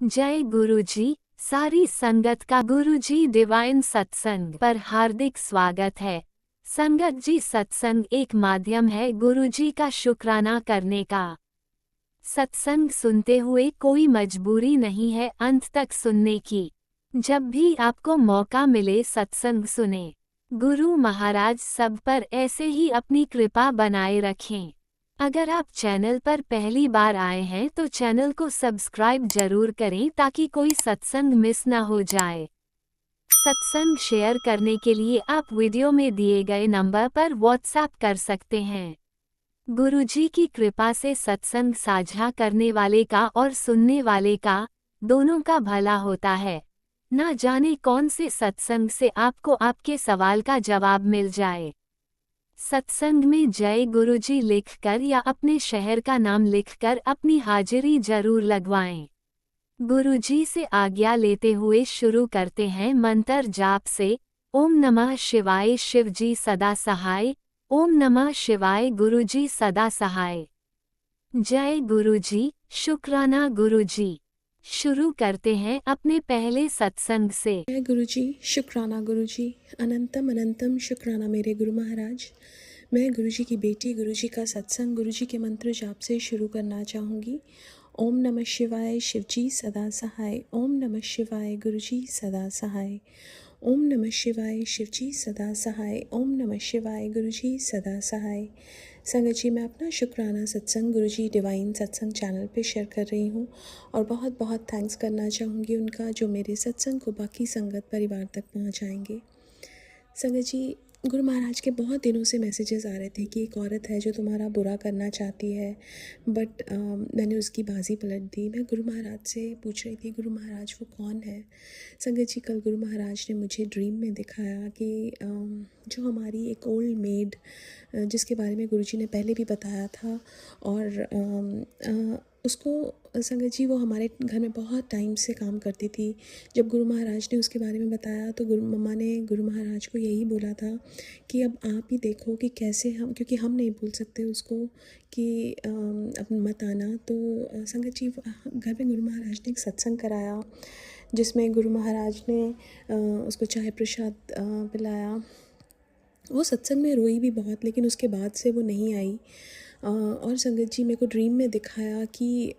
जय गुरुजी। सारी संगत का गुरुजी डिवाइन सत्संग पर हार्दिक स्वागत है। संगत जी, सत्संग एक माध्यम है गुरुजी का शुक्राना करने का। सत्संग सुनते हुए कोई मजबूरी नहीं है अंत तक सुनने की। जब भी आपको मौका मिले सत्संग सुने। गुरु महाराज सब पर ऐसे ही अपनी कृपा बनाए रखें। अगर आप चैनल पर पहली बार आए हैं तो चैनल को सब्सक्राइब जरूर करें ताकि कोई सत्संग मिस ना हो जाए। सत्संग शेयर करने के लिए आप वीडियो में दिए गए नंबर पर व्हाट्सएप कर सकते हैं। गुरुजी की कृपा से सत्संग साझा करने वाले का और सुनने वाले का, दोनों का भला होता है। ना जाने कौन से सत्संग से आपको आपके सवाल का जवाब मिल जाए। सत्संग में जय गुरुजी लिखकर या अपने शहर का नाम लिखकर अपनी हाजिरी जरूर लगवाएं। गुरुजी से आज्ञा लेते हुए शुरू करते हैं मंत्र जाप से। ओम नमः शिवाय शिवजी सदा सहाय। ओम नमः शिवाय गुरुजी सदा सहाय। जय गुरुजी, शुक्राना गुरुजी। शुरू करते हैं अपने पहले सत्संग से। जय गुरुजी, शुक्राना गुरुजी, अनंतम अनंतम शुक्राना मेरे गुरु महाराज। मैं गुरुजी की बेटी गुरुजी का सत्संग गुरुजी के मंत्र जाप से शुरू करना चाहूँगी। ओम नमः शिवाय शिवजी सदा सहाय। ओम नमः शिवाय गुरुजी सदा सहाय। ओम नमः शिवाय शिवजी सदा सहाय। ओम नमः शिवाय गुरुजी सदा सहाय। संगत जी, मैं अपना शुक्राना सत्संग गुरुजी डिवाइन सत्संग चैनल पे शेयर कर रही हूँ और बहुत बहुत थैंक्स करना चाहूँगी उनका, जो मेरे सत्संग को बाकी संगत परिवार तक पहुँचाएंगे। संगत जी, गुरु महाराज के बहुत दिनों से मैसेजेस आ रहे थे कि एक औरत है जो तुम्हारा बुरा करना चाहती है, बट मैंने उसकी बाजी पलट दी। मैं गुरु महाराज से पूछ रही थी, गुरु महाराज वो कौन है। संगत जी, कल गुरु महाराज ने मुझे ड्रीम में दिखाया कि जो हमारी एक ओल्ड मेड, जिसके बारे में गुरुजी ने पहले भी बताया था, और उसको संगत जी वो हमारे घर में बहुत टाइम से काम करती थी। जब गुरु महाराज ने उसके बारे में बताया तो गुरु मम्मा ने गुरु महाराज को यही बोला था कि अब आप ही देखो कि कैसे हम, क्योंकि हम नहीं बोल सकते उसको कि अब मत आना। तो संगत जी, घर में गुरु महाराज ने एक सत्संग कराया जिसमें गुरु महाराज ने उसको चाय प्रसाद पिलाया। वो सत्संग में रोई भी बहुत, लेकिन उसके बाद से वो नहीं आई। और संगत जी, मेरे को ड्रीम में दिखाया कि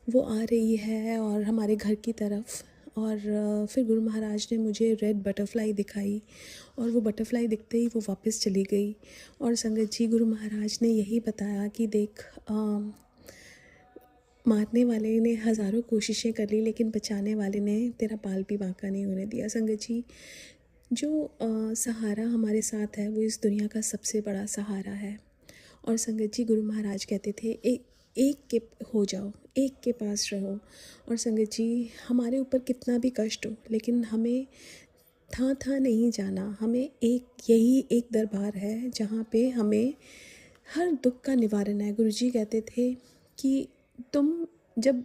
वो आ रही है और हमारे घर की तरफ। और फिर गुरु महाराज ने मुझे रेड बटरफ्लाई दिखाई और वो बटरफ्लाई दिखते ही वो वापस चली गई। और संगत जी, गुरु महाराज ने यही बताया कि देख, मारने वाले ने हज़ारों कोशिशें कर ली लेकिन बचाने वाले ने तेरा बाल भी बांका नहीं होने दिया। संगत जी, जो सहारा हमारे साथ है वो इस दुनिया का सबसे बड़ा सहारा है। और संगत जी, गुरु महाराज कहते थे एक के हो जाओ, एक के पास रहो। और संगत जी, हमारे ऊपर कितना भी कष्ट हो लेकिन हमें था नहीं जाना। हमें यही एक दरबार है जहाँ पे हमें हर दुख का निवारण है। गुरुजी कहते थे कि तुम जब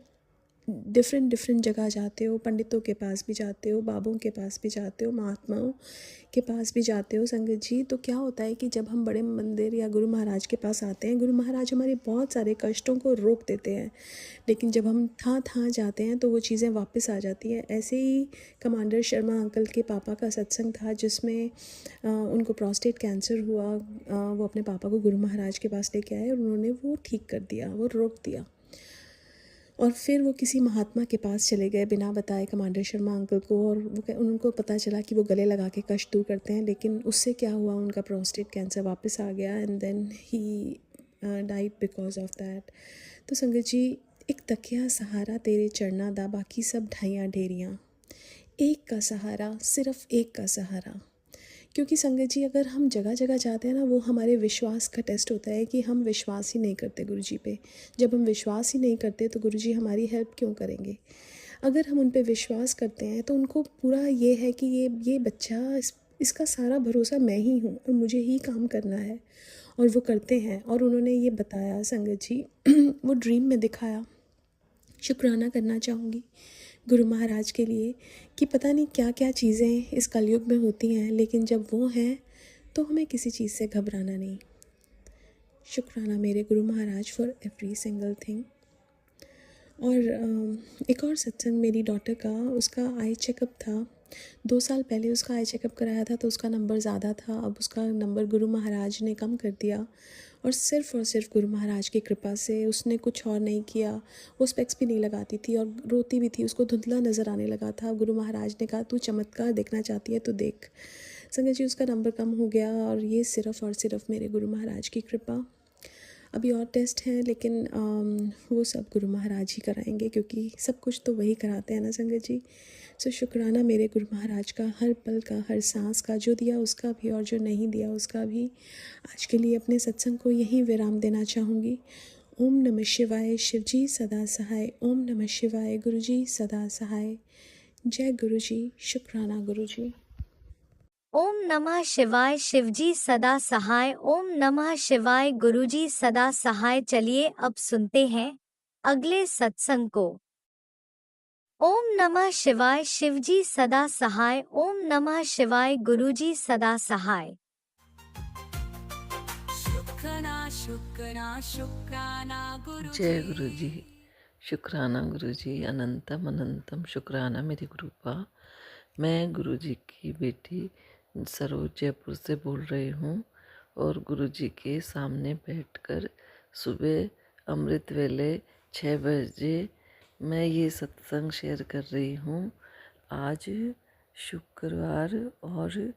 डिफरेंट जगह जाते हो, पंडितों के पास भी जाते हो, बाबों के पास भी जाते हो, महात्माओं के पास भी जाते हो संगत जी, तो क्या होता है कि जब हम बड़े मंदिर या गुरु महाराज के पास आते हैं, गुरु महाराज हमारे बहुत सारे कष्टों को रोक देते हैं। लेकिन जब हम था जाते हैं तो वो चीज़ें वापस आ जाती हैं। ऐसे ही कमांडर शर्मा अंकल के पापा का सत्संग था जिसमें उनको प्रोस्टेट कैंसर हुआ। वो अपने पापा को गुरु महाराज के पास लेके आए और उन्होंने वो ठीक कर दिया, वो रोक दिया। और फिर वो किसी महात्मा के पास चले गए बिना बताए, कमांडर शर्मा अंकल को, और उनको पता चला कि वो गले लगा के कष्ट दूर करते हैं। लेकिन उससे क्या हुआ, उनका प्रोस्टेट कैंसर वापस आ गया and then he died because of that. तो संगत जी, एक तकिया सहारा तेरे चरना दा, बाकी सब ढाइयाँ ढेरियाँ। एक का सहारा, सिर्फ एक का सहारा। क्योंकि संगत जी, अगर हम जगह जगह जाते हैं ना, वो हमारे विश्वास का टेस्ट होता है कि हम विश्वास ही नहीं करते गुरुजी पे। जब हम विश्वास ही नहीं करते तो गुरुजी हमारी हेल्प क्यों करेंगे। अगर हम उन पे विश्वास करते हैं तो उनको पूरा ये है कि ये बच्चा, इसका सारा भरोसा मैं ही हूँ और मुझे ही काम करना है, और वो करते हैं। और उन्होंने ये बताया संगत जी वो ड्रीम में दिखाया। शुक्राना करना चाहूँगी गुरु महाराज के लिए कि पता नहीं क्या क्या चीज़ें इस कलयुग में होती हैं, लेकिन जब वो हैं तो हमें किसी चीज़ से घबराना नहीं। शुक्राना मेरे Guru Maharaj for every single thing. और एक और सत्संग मेरी डॉटर का, उसका आई चेकअप था। 2 साल पहले उसका आई चेकअप कराया था तो उसका नंबर ज़्यादा था। अब उसका नंबर गुरु महाराज ने कम कर दिया और सिर्फ गुरु महाराज की कृपा से, उसने कुछ और नहीं किया। वो स्पेक्स भी नहीं लगाती थी और रोती भी थी, उसको धुंधला नज़र आने लगा था। गुरु महाराज ने कहा तू चमत्कार देखना चाहती है तो देख। संगत जी, उसका नंबर कम हो गया और ये सिर्फ़ और सिर्फ मेरे गुरु महाराज की कृपा। अभी और टेस्ट हैं लेकिन वो सब गुरु महाराज ही कराएंगे, क्योंकि सब कुछ तो वही कराते हैं ना संगत जी। सो शुक्राना मेरे गुरु महाराज का, हर पल का, हर सांस का, जो दिया उसका भी और जो नहीं दिया उसका भी। आज के लिए अपने सत्संग को यहीं विराम देना चाहूँगी। ओम नमः शिवाय, शिव जी सदा सहाय। ओम नमः शिवाय, गुरु जी सदा सहाय। जय गुरु जी, शुक्राना गुरु जी। ओम नमः शिवाय, शिवजी सदा सहाय। ओम नमः शिवाय, गुरुजी सदा सहाय। चलिए अब सुनते हैं अगले सत्संग को। ओम नमः शिवाय, शिवजी सदा सहाय। ओम नमः शिवाय, गुरुजी सदा सहाय। शुक्राना जय गुरु जी। शुक्राना गुरु जी, अनंतम अनंतम शुक्राना मेरी गुरुपा। मैं गुरु जी की बेटी सरोज जयपुर से बोल रही हूँ और गुरु जी के सामने बैठकर सुबह अमृत वेले 6 बजे मैं ये सत्संग शेयर कर रही हूँ। आज शुक्रवार और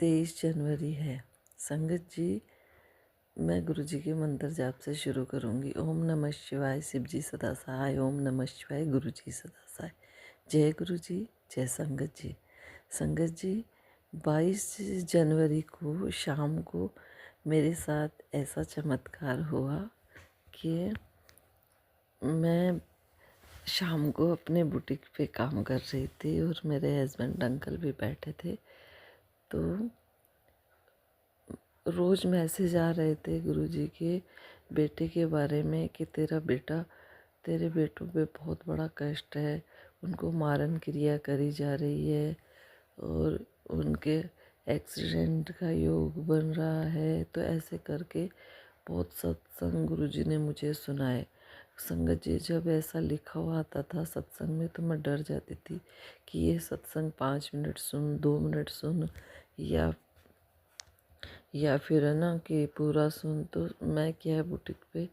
23 जनवरी है। संगत जी, मैं गुरु जी के मंत्र जाप से शुरू करूँगी। ओम नमः शिवाय, शिव जी सदा सहाय। ओम नमः शिवाय, गुरु जी सदा सहाय। जय गुरु जी, जय संगत जी। संगत जी, 22 जनवरी को शाम को मेरे साथ ऐसा चमत्कार हुआ कि मैं शाम को अपने बुटीक पे काम कर रही थी और मेरे हस्बैंड अंकल भी बैठे थे। तो रोज़ मैसेज आ रहे थे गुरुजी के बेटे के बारे में कि तेरे बेटों पे बहुत बड़ा कष्ट है, उनको मारन क्रिया करी जा रही है और उनके एक्सीडेंट का योग बन रहा है। तो ऐसे करके बहुत सत्संग गुरुजी ने मुझे सुनाए। संगत जी, जब ऐसा लिखा हुआ आता था सत्संग में तो मैं डर जाती थी कि ये सत्संग 5 मिनट सुन, 2 मिनट सुन या फिर है ना कि पूरा सुन। तो मैं क्या है, बुटीक पे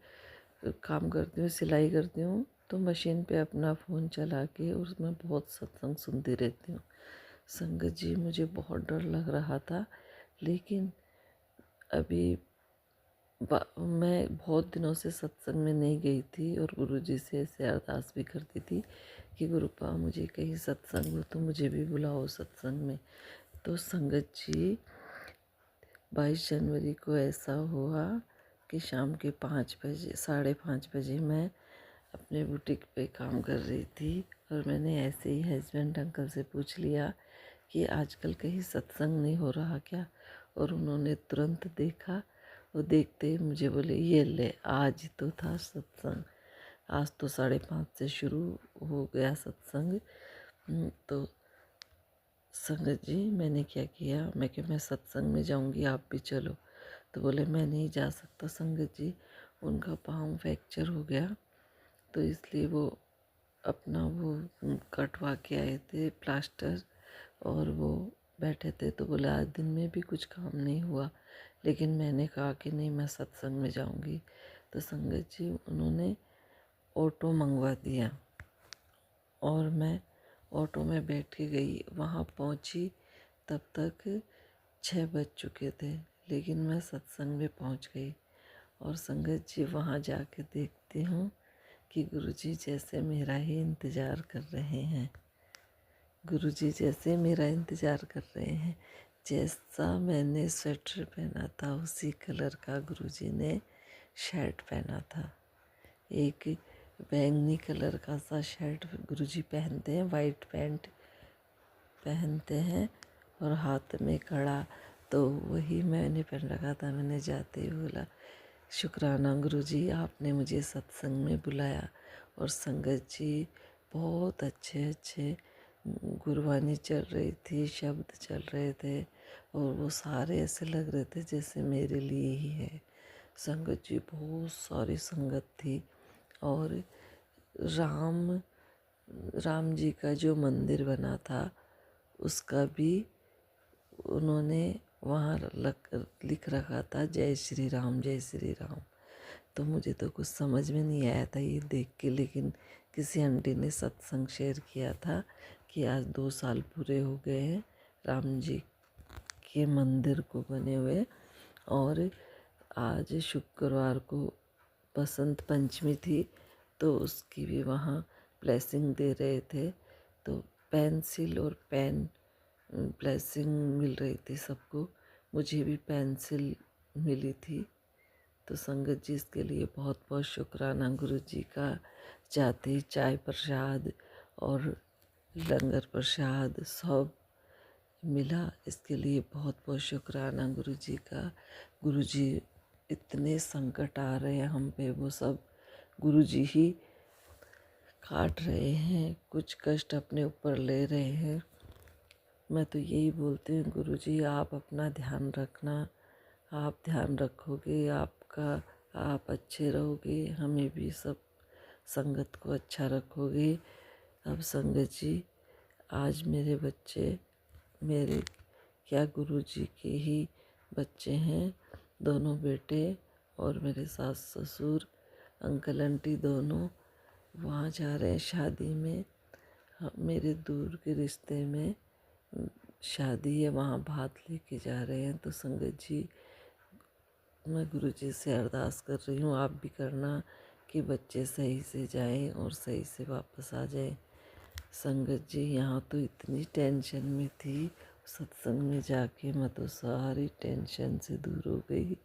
काम करती हूँ, सिलाई करती हूँ, तो मशीन पे अपना फ़ोन चला के और उसमें बहुत सत्संग सुनती रहती हूँ। संगत जी, मुझे बहुत डर लग रहा था, लेकिन अभी मैं बहुत दिनों से सत्संग में नहीं गई थी और गुरुजी से ऐसे अरदास भी करती थी कि गुरुपा मुझे कहीं सत्संग हो तो मुझे भी बुलाओ सत्संग में। तो संगत जी, 22 जनवरी को ऐसा हुआ कि शाम के 5 बजे, 5:30 बजे मैं अपने बुटीक पे काम कर रही थी और मैंने ऐसे ही हस्बैंड अंकल से पूछ लिया कि आजकल कहीं सत्संग नहीं हो रहा क्या। और उन्होंने तुरंत देखा और देखते ही मुझे बोले ये ले, आज तो था सत्संग, आज तो 5:30 से शुरू हो गया सत्संग। तो संगत जी, मैंने क्या किया, मैं सत्संग में जाऊंगी, आप भी चलो। तो बोले मैं नहीं जा सकता संगत जी, उनका पाँव फ्रैक्चर हो गया, तो इसलिए वो अपना वो कटवा के आए थे प्लास्टर और वो बैठे थे। तो बोले आज दिन में भी कुछ काम नहीं हुआ, लेकिन मैंने कहा कि नहीं, मैं सत्संग में जाऊंगी। तो संगत जी, उन्होंने ऑटो मंगवा दिया और मैं ऑटो में बैठ के गई। वहाँ पहुँची तब तक 6 बज चुके थे, लेकिन मैं सत्संग में पहुँच गई। और संगत जी, वहाँ जाके देखती हूँ कि गुरुजी जैसे मेरा ही इंतज़ार कर रहे हैं। गुरुजी जैसे मेरा इंतज़ार कर रहे हैं। जैसा मैंने स्वेटर पहना था उसी कलर का गुरुजी ने शर्ट पहना था। एक बैंगनी कलर का सा शर्ट गुरुजी पहनते हैं, वाइट पैंट पहनते हैं और हाथ में कड़ा, तो वही मैंने पहन रखा था। मैंने जाते ही बोला शुक्राना गुरुजी, आपने मुझे सत्संग में बुलाया। और संगत जी, बहुत अच्छे अच्छे गुरबानी चल रही थी, शब्द चल रहे थे और वो सारे ऐसे लग रहे थे जैसे मेरे लिए ही है। संगत जी, बहुत सारी संगत थी और राम राम जी का जो मंदिर बना था उसका भी उन्होंने वहाँ लिख रखा था जय श्री राम जय श्री राम। तो मुझे तो कुछ समझ में नहीं आया था ये देख के, लेकिन किसी आंटी ने सत्संग शेयर किया था कि आज 2 साल पूरे हो गए हैं राम जी के मंदिर को बने हुए। और आज शुक्रवार को बसंत पंचमी थी तो उसकी भी वहाँ ब्लेसिंग दे रहे थे। तो पेंसिल और पेन ब्लेसिंग मिल रही थी सबको, मुझे भी पेंसिल मिली थी। तो संगत जी इसके लिए बहुत बहुत शुक्राना गुरु जी का। जाते ही चाय प्रसाद और लंगर प्रसाद सब मिला, इसके लिए बहुत बहुत शुक्राना गुरु जी का। गुरु जी इतने संकट आ रहे हैं हम पे, वो सब गुरु जी ही काट रहे हैं, कुछ कष्ट अपने ऊपर ले रहे हैं। मैं तो यही बोलती हूँ गुरु जी आप अपना ध्यान रखना, आप ध्यान रखोगे आप अच्छे रहोगे, हमें भी सब संगत को अच्छा रखोगे। अब संगत जी आज मेरे बच्चे मेरे क्या गुरु जी के ही बच्चे हैं, दोनों बेटे, और मेरे सास ससुर अंकल आंटी दोनों वहाँ जा रहे हैं शादी में। मेरे दूर के रिश्ते में शादी है, वहाँ भात लेके जा रहे हैं। तो संगत जी मैं गुरु जी से अरदास कर रही हूँ, आप भी करना कि बच्चे सही से जाएं और सही से वापस आ जाएं। संगत जी यहाँ तो इतनी टेंशन में थी, सत्संग में जाके मैं तो सारी टेंशन से दूर हो गई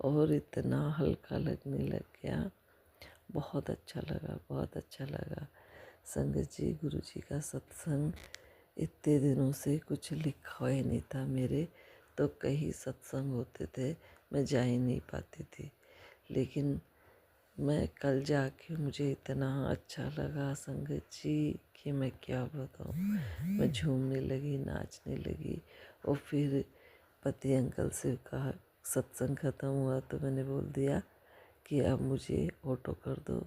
और इतना हल्का लगने लग गया। बहुत अच्छा लगा, बहुत अच्छा लगा। संगत जी गुरु जी का सत्संग इतने दिनों से कुछ लिखा ही नहीं था मेरे, तो कई सत्संग होते थे मैं जा ही नहीं पाती थी, लेकिन मैं कल जाके मुझे इतना अच्छा लगा संगत जी कि मैं क्या बताऊँ। मैं झूमने लगी, नाचने लगी। और फिर पति अंकल से कहा, सत्संग ख़त्म हुआ तो मैंने बोल दिया कि अब मुझे ऑटो कर दो।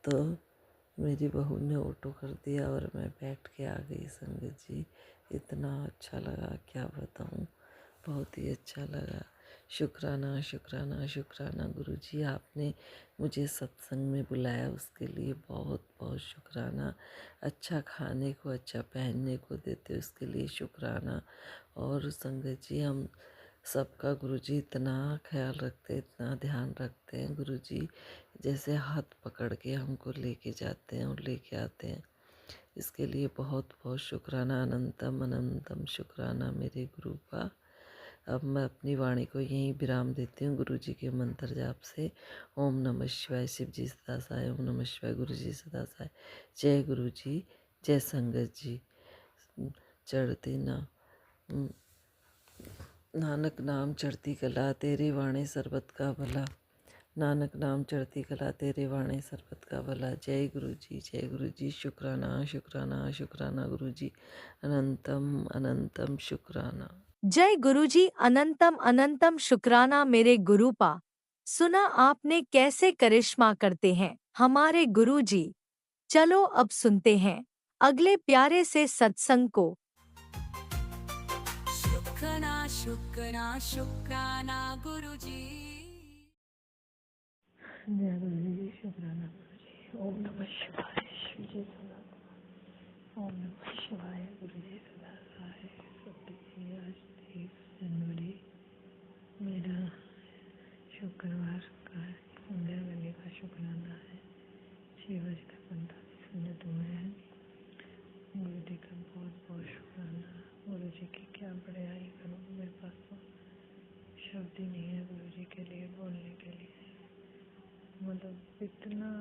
तो मेरी बहू ने ऑटो कर दिया और मैं बैठ के आ गई। संगत जी इतना अच्छा लगा क्या बताऊँ, बहुत ही अच्छा लगा। शुक्राना शुक्राना शुक्राना गुरु जी, आपने मुझे सत्संग में बुलाया उसके लिए बहुत बहुत शुक्राना। अच्छा खाने को अच्छा पहनने को देते उसके लिए शुक्राना। और संगत जी हम सबका गुरु जी इतना ख्याल रखते, इतना ध्यान रखते हैं गुरु जी, जैसे हाथ पकड़ के हमको लेके जाते हैं और लेके आते हैं। इसके लिए बहुत बहुत शुक्राना, अनंतम अनंतम शुक्राना मेरे गुरु का। अब मैं अपनी वाणी को यहीं विराम देती हूँ गुरु जी के मंत्र जाप से। ओम नमः शिवाय, शिव जी सदा सहाय। ओम नमः शिवाय, गुरु जी सदा सहाय। जय गुरु जी, जय संगत जी। चढ़ती ना नानक नाम चढ़ती कला, तेरे वाणे सरबत का भला। नानक नाम चढ़ती कला, तेरे वाणे सरबत का भला। जय गुरु जी, जय गुरु जी। शुक्राना शुक्राना शुक्राना गुरु जी, अनंतम अनंतम शुक्राना। जय गुरुजी, अनंतम अनंतम शुक्राना मेरे गुरुपा। सुना आपने कैसे करिश्मा करते हैं हमारे गुरुजी। चलो अब सुनते हैं अगले प्यारे से सत्संग को। शुक्राना शुक्राना शुक्राना गुरुजी। जय गुरु जी, शुक्राना गुरु जी। ओम नमः शिवाय, शिव जी सदा। ओम नमः शिवाय, गुरु जी सदा सहाय। आज 23 जनवरी मेरा शुक्रवार का संध्या वेले का शुक्राना है। 6 बजकर 45 मिनट हुए हैं। गुरु जी का बहुत बहुत शुक्राना। गुरु जी की क्या बड़ाई करूँ, मेरे पास तो शब्द ही नहीं है गुरु जी के लिए बोलने के लिए। मतलब इतना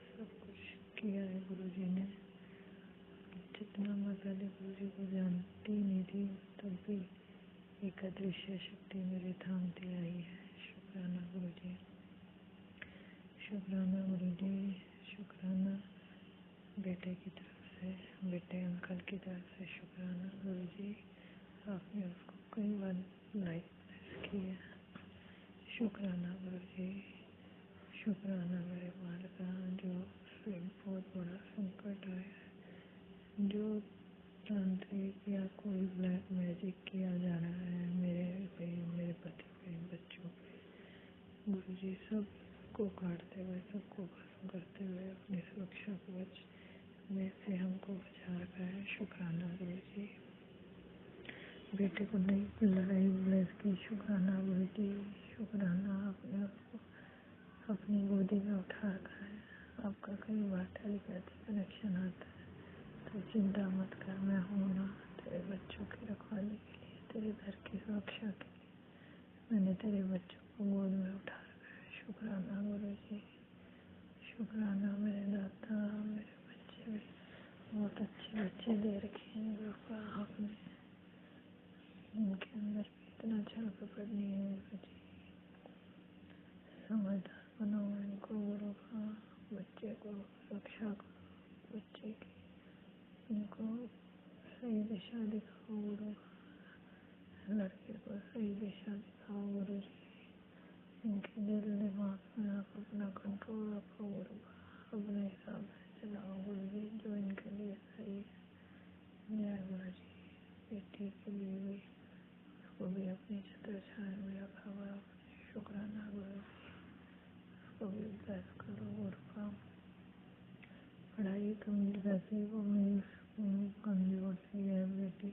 सब कुछ किया है गुरु जी ने, जितना मैं पहले गुरु जी को जानती नहीं थी तब भी एक अदृश्य शक्ति मेरे थामती आई है। शुक्राना गुरु जी, शुक्राना गुरु जी, शुक्राना बेटे की तरफ से, बेटे अंकल की तरफ से। शुक्राना गुरु जी, आपने उसको कई बार लाइफ की है। शुक्राना गुरु जी, शुक्राना मेरे मालिका जो पे बहुत बड़ा संकट आया है। जो तांत्रिक या कोई ब्लैक मैजिक किया जा रहा है मेरे पे, मेरे पति पे, बच्चों पे, गुरुजी सबको काटते हुए, सबको खत्म करते हुए अपनी सुरक्षा कवच में से हमको बचा रखा है। शुक्राना गुरुजी। बेटे को नई लड़ाई ब्लेस की। शुक्राना गुरुजी। शुक्राना आपने उसको अपनी गोदी में उठा रखा है। आपका कई बार टेलीपैथी कनेक्शन आता है, तो चिंता मत कर, मैं हूँ ना तेरे बच्चों की रखवाली के लिए, तेरे घर की सुरक्षा के लिए मैंने तेरे बच्चों को गोद में उठा रखा है। शुक्राना गुरुजी। शुक्राना मेरे दाता, मेरे बच्चे भी बहुत अच्छे बच्चे दे रखे हैं गुरुपा आपने। इनके अंदर भी इतना छल कपट नहीं है गुरुजी। समझदार बनाओ इनको गुरुपा। बच्चे को रक्षा करो, बच्चे की इनको सही दिशा दिखाओ गुरुपा। लड़के को सही दिशा दिखाओ गुरुजी। इनके दिल दिमाग में आप अपना कंट्रोल रखो गुरुपा। अपने हिसाब से चलाओ गुरुजी, जो इनके लिए सही है। जय गुरुजी। बेटी के लिए भी, उसको भी अपनी छत्र छाया में रखा हुआ आपने। शुक्राना गुरुजी। उसको भी ब्लेस करो गुरुपा। पढ़ाई कमी वैसे वो मेरी कमजोर सी है बेटी,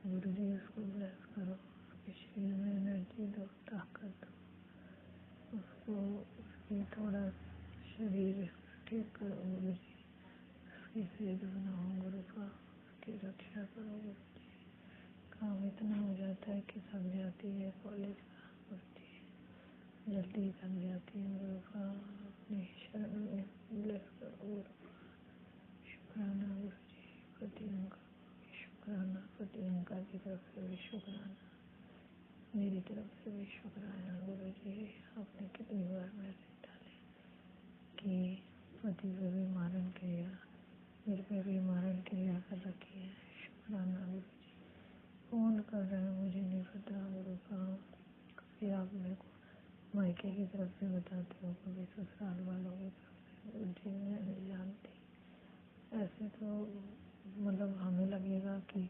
गुरुजी उसको ब्लेस करो। उसके शरीर में एनर्जी दो, ताकत दो उसको। उसकी थोड़ा शरीर ठीक करो गुरुजी। उसकी सेहत बनाओ गुरुपा। उसकी रक्षा करो गुरुजी। काम इतना हो जाता है कि थक जाती है कॉलेज का गुरुजी, जल्दी थक जाती है गुरुपा। अपनी शरण में ब्लेस करो गुरुपा। शुक्राना गुरुजी। पति उनका शुक्राना, पति उनका की तरफ से भी शुक्राना, मेरी तरफ से भी शुक्राना गुरुजी। आपने कितनी बार मैसेज डाले कि पति पे भी मारण क्रिया, मेरे पे भी मारण क्रिया कर रखी है। शुक्राना गुरुजी। फोन कर रहे हैं मुझे नहीं पता गुरुपा। कभी आप मेरे को मायके की तरफ से बताते हो, कभी ससुराल वालों की तरफ से गुरुजी, मैं नहीं जानती। ऐसे तो मतलब हमें लगेगा कि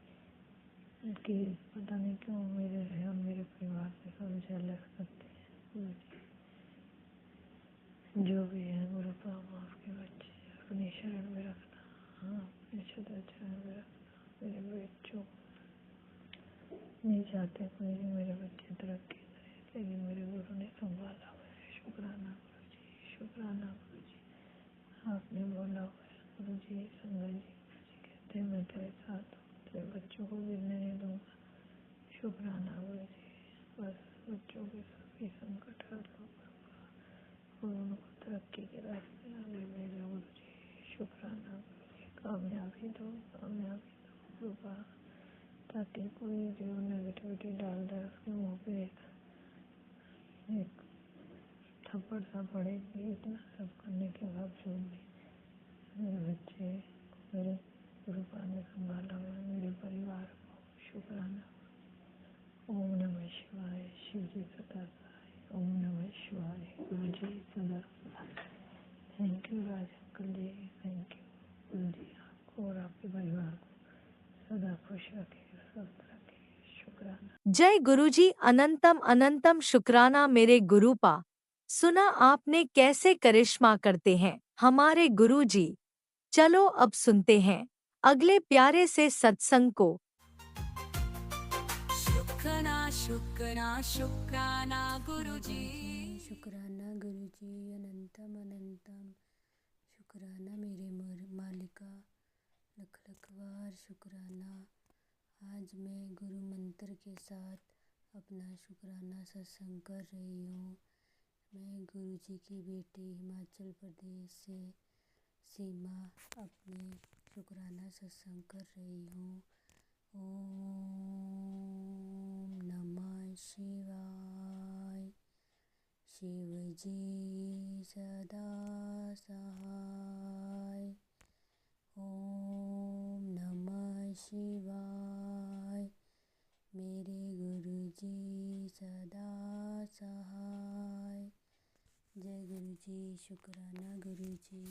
पता नहीं क्यों मेरे और मेरे परिवार से सब जेलस करते हैं गुरुजी। जो भी है गुरुपा, आपके बच्चे अपनी शरण में रखना, हाँ अपने छत्र छाया में रखना। मेरे बच्चों नहीं चाहते कोई भी मेरे बच्चे तरक्की करें, लेकिन मेरे गुरु ने संभाला हुआ है। शुक्राना गुरुजी। शुक्राना गुरुजी। आपने बोला हुआ है गुरुजी। संगत जी गुरुजी कहते हैं मैं तेरे साथ हूँ, तेरे बच्चों को गिरने नहीं दूंगा। शुक्राना गुरुजी। बस बच्चों के सभी संकट हल हो और उनको तरक्की के रास्ते आगे भेजो गुरुजी। शुक्राना गुरुजी। कामयाबी दो, कामयाबी दो गुरुपा, ताकि कोई जो नेगेटिविटी डाल रहा है उसके मुँह पे एक थप्पड़ सा पड़े कि इतना सब करने के बावजूद भी मेरे बच्चे को मेरे गुरुपा ने संभाला हुआ है, मेरे परिवार को। शुक्राना। ओम नमः शिवाय। शिव जी सदा सहाय। ओम नमः शिवाय। गुरु जी सदा सहाय। Thank you Raj uncle ji, thank you Guru ji. आपको और आपके परिवार को सदा खुश रखे, स्वस्थ रखे। शुक्राना। जय गुरुजी। अनंतम अनंतम शुक्राना मेरे गुरुपा। सुना आपने कैसे करिश्मा करते हैं हमारे गुरुजी। चलो अब सुनते हैं अगले प्यारे से सत्संग को। शुक्राना शुक्राना शुक्राना गुरुजी। शुक्राना गुरुजी। अनंतम अनंतम शुक्राना मेरे मालिका। लख लख बार शुक्राना। आज मैं गुरु मंत्र के साथ अपना शुक्राना सत्संग कर रही हूँ। मैं गुरुजी की बेटी हिमाचल प्रदेश से सीमा अपने शुक्राना सत्संग कर रही हूँ। ओम नमः शिवाय। शिव जी सदा सहाय। ओम नमः शिवाय। मेरे गुरुजी सदा सहाय। जय गुरुजी। शुक्राना गुरुजी।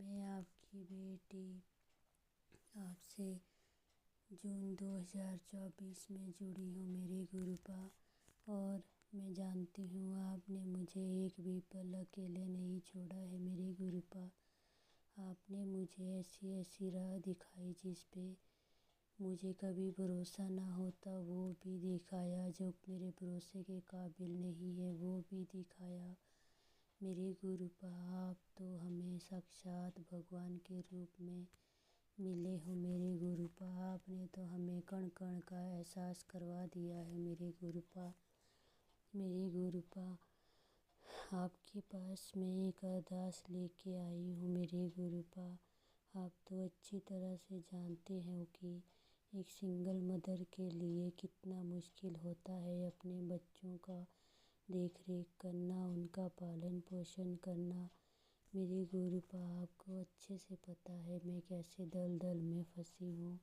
मैं आपकी बेटी आपसे जून 2024 में जुड़ी हूँ मेरे गुरुपा, और मैं जानती हूँ आपने मुझे एक भी पल अकेले नहीं छोड़ा है मेरे गुरुपा। आपने मुझे ऐसी ऐसी राह दिखाई जिस पे मुझे कभी भरोसा ना होता वो भी दिखाया, जो मेरे भरोसे के काबिल नहीं है वो भी दिखाया। मेरे गुरुपा आप तो हमें साक्षात भगवान के रूप में मिले हो मेरे गुरुपा। आपने तो हमें कण कण का एहसास करवा दिया है मेरे गुरुपा। मेरे गुरुपा आपके पास मैं एक अरदास लेके आई हूँ मेरे गुरुपा। आप तो अच्छी तरह से जानते हो कि एक सिंगल मदर के लिए कितना मुश्किल होता है अपने बच्चों का देख रेख करना, उनका पालन पोषण करना। मेरे गुरुपा आपको अच्छे से पता है मैं कैसे दलदल में फंसी हूँ।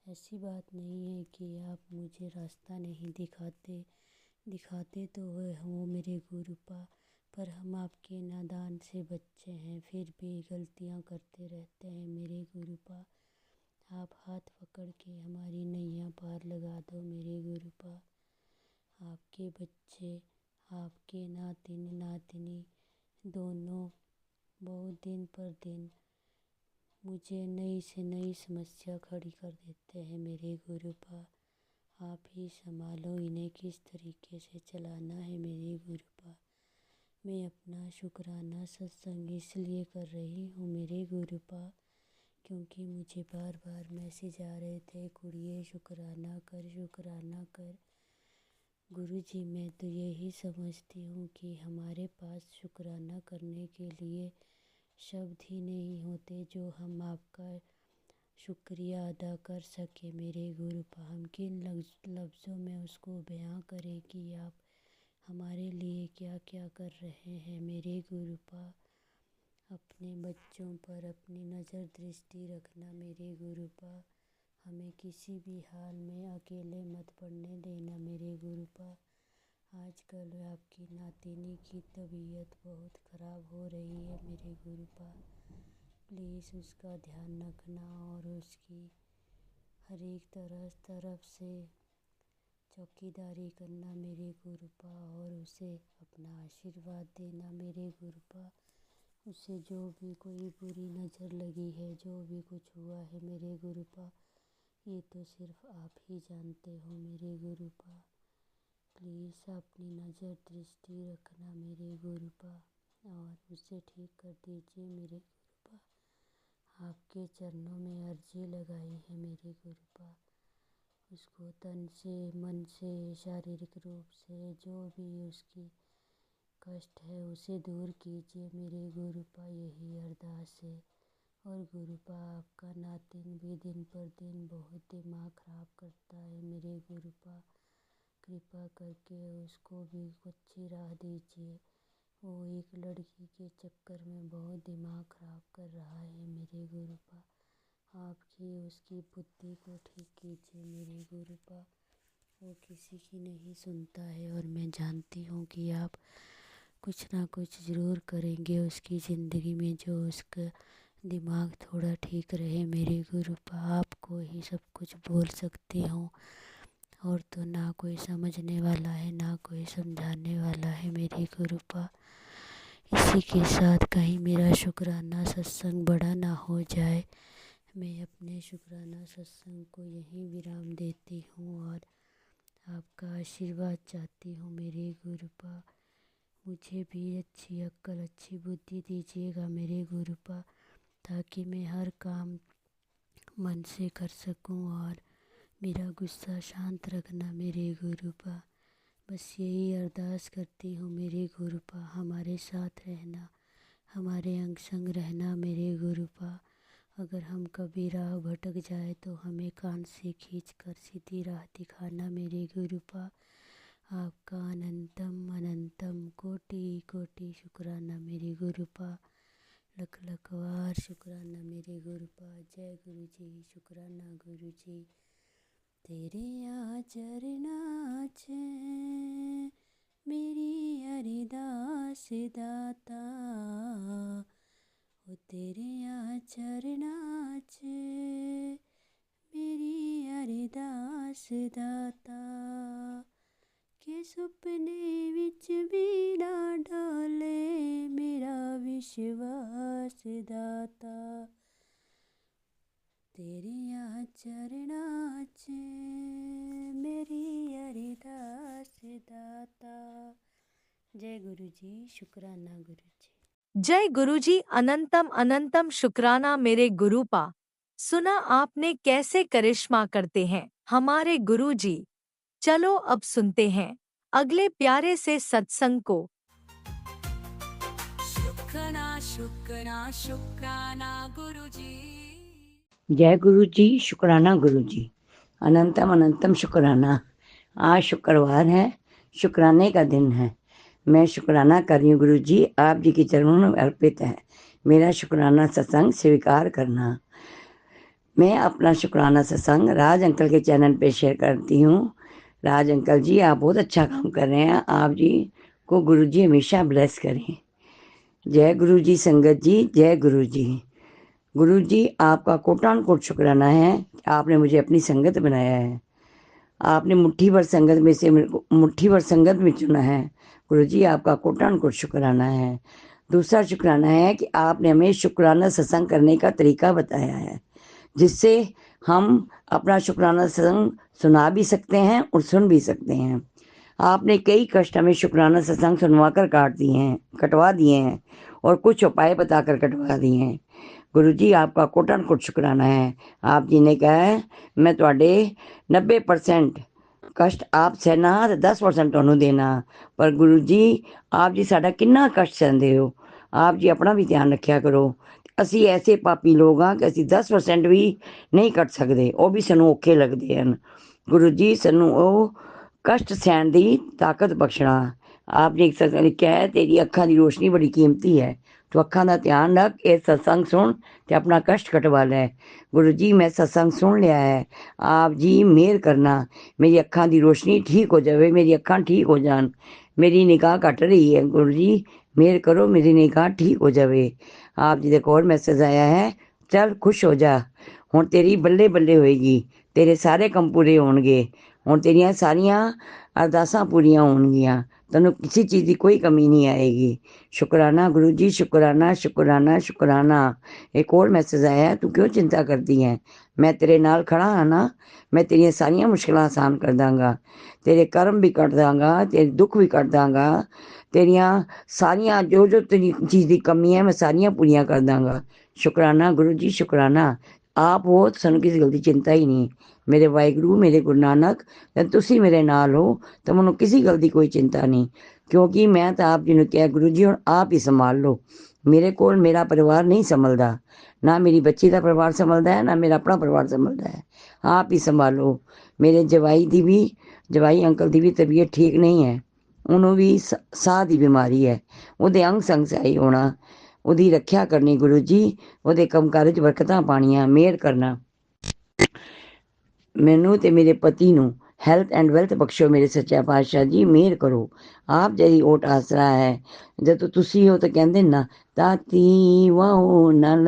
ऐसी बात नहीं है कि आप मुझे रास्ता नहीं दिखाते तो हो मेरे गुरुपा, पर हम आपके नादान से बच्चे हैं फिर भी गलतियाँ करते रहते हैं मेरे गुरुपा। आप हाथ पकड़ के हमारी नैया पार लगा दो मेरे गुरुपा। आपके बच्चे, आपके नातिन नातिनी दोनों बहुत दिन पर दिन मुझे नई से नई समस्या खड़ी कर देते हैं मेरे गुरुपा। आप ही संभालो इन्हें किस तरीके से चलाना है मेरे गुरुपा। मैं अपना शुक्राना सत्संग इसलिए कर रही हूँ मेरे गुरुपा क्योंकि मुझे बार बार मैसेज आ रहे थे, कुड़िए शुक्राना कर शुक्राना कर। गुरुजी मैं तो यही समझती हूँ कि हमारे पास शुक्राना करने के लिए शब्द ही नहीं होते जो हम आपका शुक्रिया अदा कर सके मेरे गुरुपा। हम किन लफ्ज़ों में उसको बयां करें कि आप हमारे लिए क्या क्या कर रहे हैं मेरे गुरुपा। अपने बच्चों पर अपनी नज़र दृष्टि रखना मेरे गुरुपा। हमें किसी भी हाल में अकेले मत पड़ने देना मेरे गुरुपा। आजकल आपकी नातिनी की तबीयत बहुत ख़राब हो रही है मेरे गुरुपा। प्लीज़ उसका ध्यान रखना और उसकी हर एक तरफ से चौकीदारी करना मेरे गुरुपा, और उसे अपना आशीर्वाद देना मेरे गुरुपा। उसे जो भी कोई बुरी नज़र लगी है, जो भी कुछ हुआ है मेरे गुरुपा, ये तो सिर्फ आप ही जानते हो मेरे गुरुपा। प्लीज़ अपनी नज़र दृष्टि रखना मेरे गुरुपा और उसे ठीक कर दीजिए मेरे गुरुपा। आपके चरणों में अर्जी लगाई है मेरे गुरुपा। उसको तन से, मन से, शारीरिक रूप से जो भी उसकी कष्ट है उसे दूर कीजिए मेरे गुरुपा, यही अरदास है। और गुरुपा आपका नातिन भी दिन पर दिन बहुत दिमाग ख़राब करता है मेरे गुरुपा। कृपा करके उसको भी अच्छी राह दीजिए। वो एक लड़की के चक्कर में बहुत दिमाग ख़राब कर रहा है मेरे गुरुपा। आपकी उसकी बुद्धि को ठीक कीजिए मेरे गुरुपा। वो किसी की नहीं सुनता है और मैं जानती हूँ कि आप कुछ ना कुछ ज़रूर करेंगे उसकी ज़िंदगी में जो उसका दिमाग थोड़ा ठीक रहे मेरे गुरुपा। आपको ही सब कुछ बोल सकती हूँ और तो ना कोई समझने वाला है ना कोई समझाने वाला है मेरे गुरुपा। इसी के साथ कहीं मेरा शुक्राना सत्संग बड़ा ना हो जाए, मैं अपने शुक्राना सत्संग को यहीं विराम देती हूँ और आपका आशीर्वाद चाहती हूँ मेरे गुरुपा। मुझे भी अच्छी अक्ल अच्छी बुद्धि दीजिएगा मेरे गुरुपा, ताकि मैं हर काम मन से कर सकूं और मेरा गुस्सा शांत रखना मेरे गुरुपा। बस यही अरदास करती हूँ मेरे गुरुपा। हमारे साथ रहना, हमारे अंग संग रहना मेरे गुरुपा। अगर हम कभी राह भटक जाए तो हमें कान से खींच कर सीधी राह दिखाना मेरे गुरुपा। आपका अनंतम अनंतम कोटि कोटि शुक्राना मेरे गुरुपा। लख लखवार शुक्राना मेरे गुरुपा। जय गुरु जी, शुक्राना गुरु जी। तेरिया चरना च मेरी अरदास दाता, ਉਹ ਤੇਰਿਆਂ ਚਰਨਾਂ 'ਚ ਮੇਰੀ ਅਰਦਾਸ ਦਾਤਾ, ਕਿ ਸੁਪਨੇ ਵਿੱਚ ਵੀ ਨਾ ਡੋਲੇ ਮੇਰਾ ਵਿਸ਼ਵਾਸ ਦਾਤਾ। ਤੇਰਿਆਂ ਚਰਨਾਂ 'ਚ ਮੇਰੀ ਅਰਦਾਸ ਦਾਤਾ। जय गुरु जी, शुक्राना गुरु जी। जय गुरुजी, अनंतम अनंतम शुक्राना मेरे गुरुपा। सुना आपने कैसे करिश्मा करते हैं हमारे गुरुजी। चलो अब सुनते हैं अगले प्यारे से सत्संग को। शुक्राना शुक्राना शुक्राना गुरुजी। जय गुरु जी, शुक्राना गुरु जी, अनंतम अनंतम शुक्राना। आज शुक्रवार है, शुक्राने का दिन है। मैं शुक्राना कर रही हूँ गुरु जी, आप जी के चरणों में अर्पित है। मेरा शुक्राना सत्संग स्वीकार करना। मैं अपना शुक्राना सत्संग राज अंकल के चैनल पे शेयर करती हूँ। राज अंकल जी, आप बहुत अच्छा काम कर रहे हैं। आप जी को गुरु जी हमेशा ब्लेस करें। जय गुरु जी संगत जी, जय गुरु जी। गुरु जी, आपका कोटान कोट शुक्राना है कि आपने मुझे अपनी संगत बनाया है। आपने मुट्ठी भर संगत में से मेरे को मुट्ठी भर संगत में चुना है। गुरु जी, आपका कोटान कोट शुक्राना है। दूसरा शुक्राना है कि आपने हमें शुक्राना सत्संग करने का तरीका बताया है, जिससे हम अपना शुक्राना सत्संग सुना भी सकते हैं और सुन भी सकते हैं। आपने कई कष्ट हमें शुक्राना सत्संग सुनवा कर कटवा दिए हैं और कुछ उपाय बताकर कटवा दिए हैं। गुरु जी, आपका कोटन कोट शुक्राना है। आप जी ने कहा है मैं तुहाडे 90% कष्ट आप सहना ते 10% तुहानू देना। पर गुरु जी, आप जी साडा किन्ना कष्ट सहंदे हो। आप जी अपना भी ध्यान रखिया करो। असी ऐसे पापी लोग हाँ कि असी 10% भी नहीं कट सकते, वो भी सानू औखे लगते हैं। गुरु जी, सानू वो कष्ट सहन की ताकत बख्शना। आपने एक सत्संग लिखा है, तेरी अखां की रोशनी बड़ी कीमती है, तो अखां का ध्यान रख, ये सत्संग सुन ते अपना कष्ट कटवा लै। गुरु जी, मैं सत्संग सुन लिया है। आप जी मेहर करना, मेरी अखां की रोशनी ठीक हो जाए, मेरी अखां ठीक हो जान। मेरी निगाह घट रही है, गुरु जी मेहर करो, मेरी निगाह ठीक हो जाए। आप जी देखो और मैसेज आया है, चल खुश हो जा, हुण तेरी बल्ले बल्ले होएगी, तेरे सारे काम पूरे होणगे, हुण तेरियां सारियां अरदासां पूरियां होणगियां, तैनूं किसी चीज़ की कोई कमी नहीं आएगी। शुक्राना गुरु जी, शुक्राना शुक्राना शुक्राना। एक और मैसेज आया है, तू क्यों चिंता करती है, मैं तेरे नाल खड़ा हाँ ना, मैं तेरियां सारियां मुश्किलां आसान कर दांगा, तेरे कर्म भी कट दांगा, तेरे दुख भी कट दांगा, तेरियां सारियां जो जो तेरी चीज़ की कमी है मैं सारियां पूरियां कर दांगा। शुक्राना गुरु जी, शुक्राना। आप हो तो सानूं किसी गल दी चिंता ही नहीं। मेरे वाहिगुरू, मेरे गुरु नानक, जब तुसी मेरे नाल हो तो मैनूं किसी गल दी कोई चिंता नहीं, क्योंकि मैं तो आप जी नूं कहा गुरु जी हुण आप ही संभाल लो। मेरे कोल मेरा परिवार नहीं संभलदा, ना मेरी बच्ची का परिवार संभलदा है, ना मेरा अपना परिवार संभलदा है। आप ही संभालो। मेरे जवाई अंकल की भी तबीयत ठीक नहीं है, उन्होंने भी साह की बीमारी है, ਉਹਦੇ अंग संग सही होना, ਉਹਦੀ ਰੱਖਿਆ करनी गुरु जी, ਉਹਦੇ ਕੰਮਕਾਰ 'ਚ ਬਰਕਤਾਂ ਪਾਣੀਆਂ, ਮਿਹਰ ਕਰਨਾ। मैनू ते मेरे पति नू हैल्थ एंड वैल्थ बख्शो मेरे सच्चा पातशाह जी, मेहर करो। आप जैसी ओट आसरा है, जदों तुसी हो तो कहंदे ना, ताती वाओ नल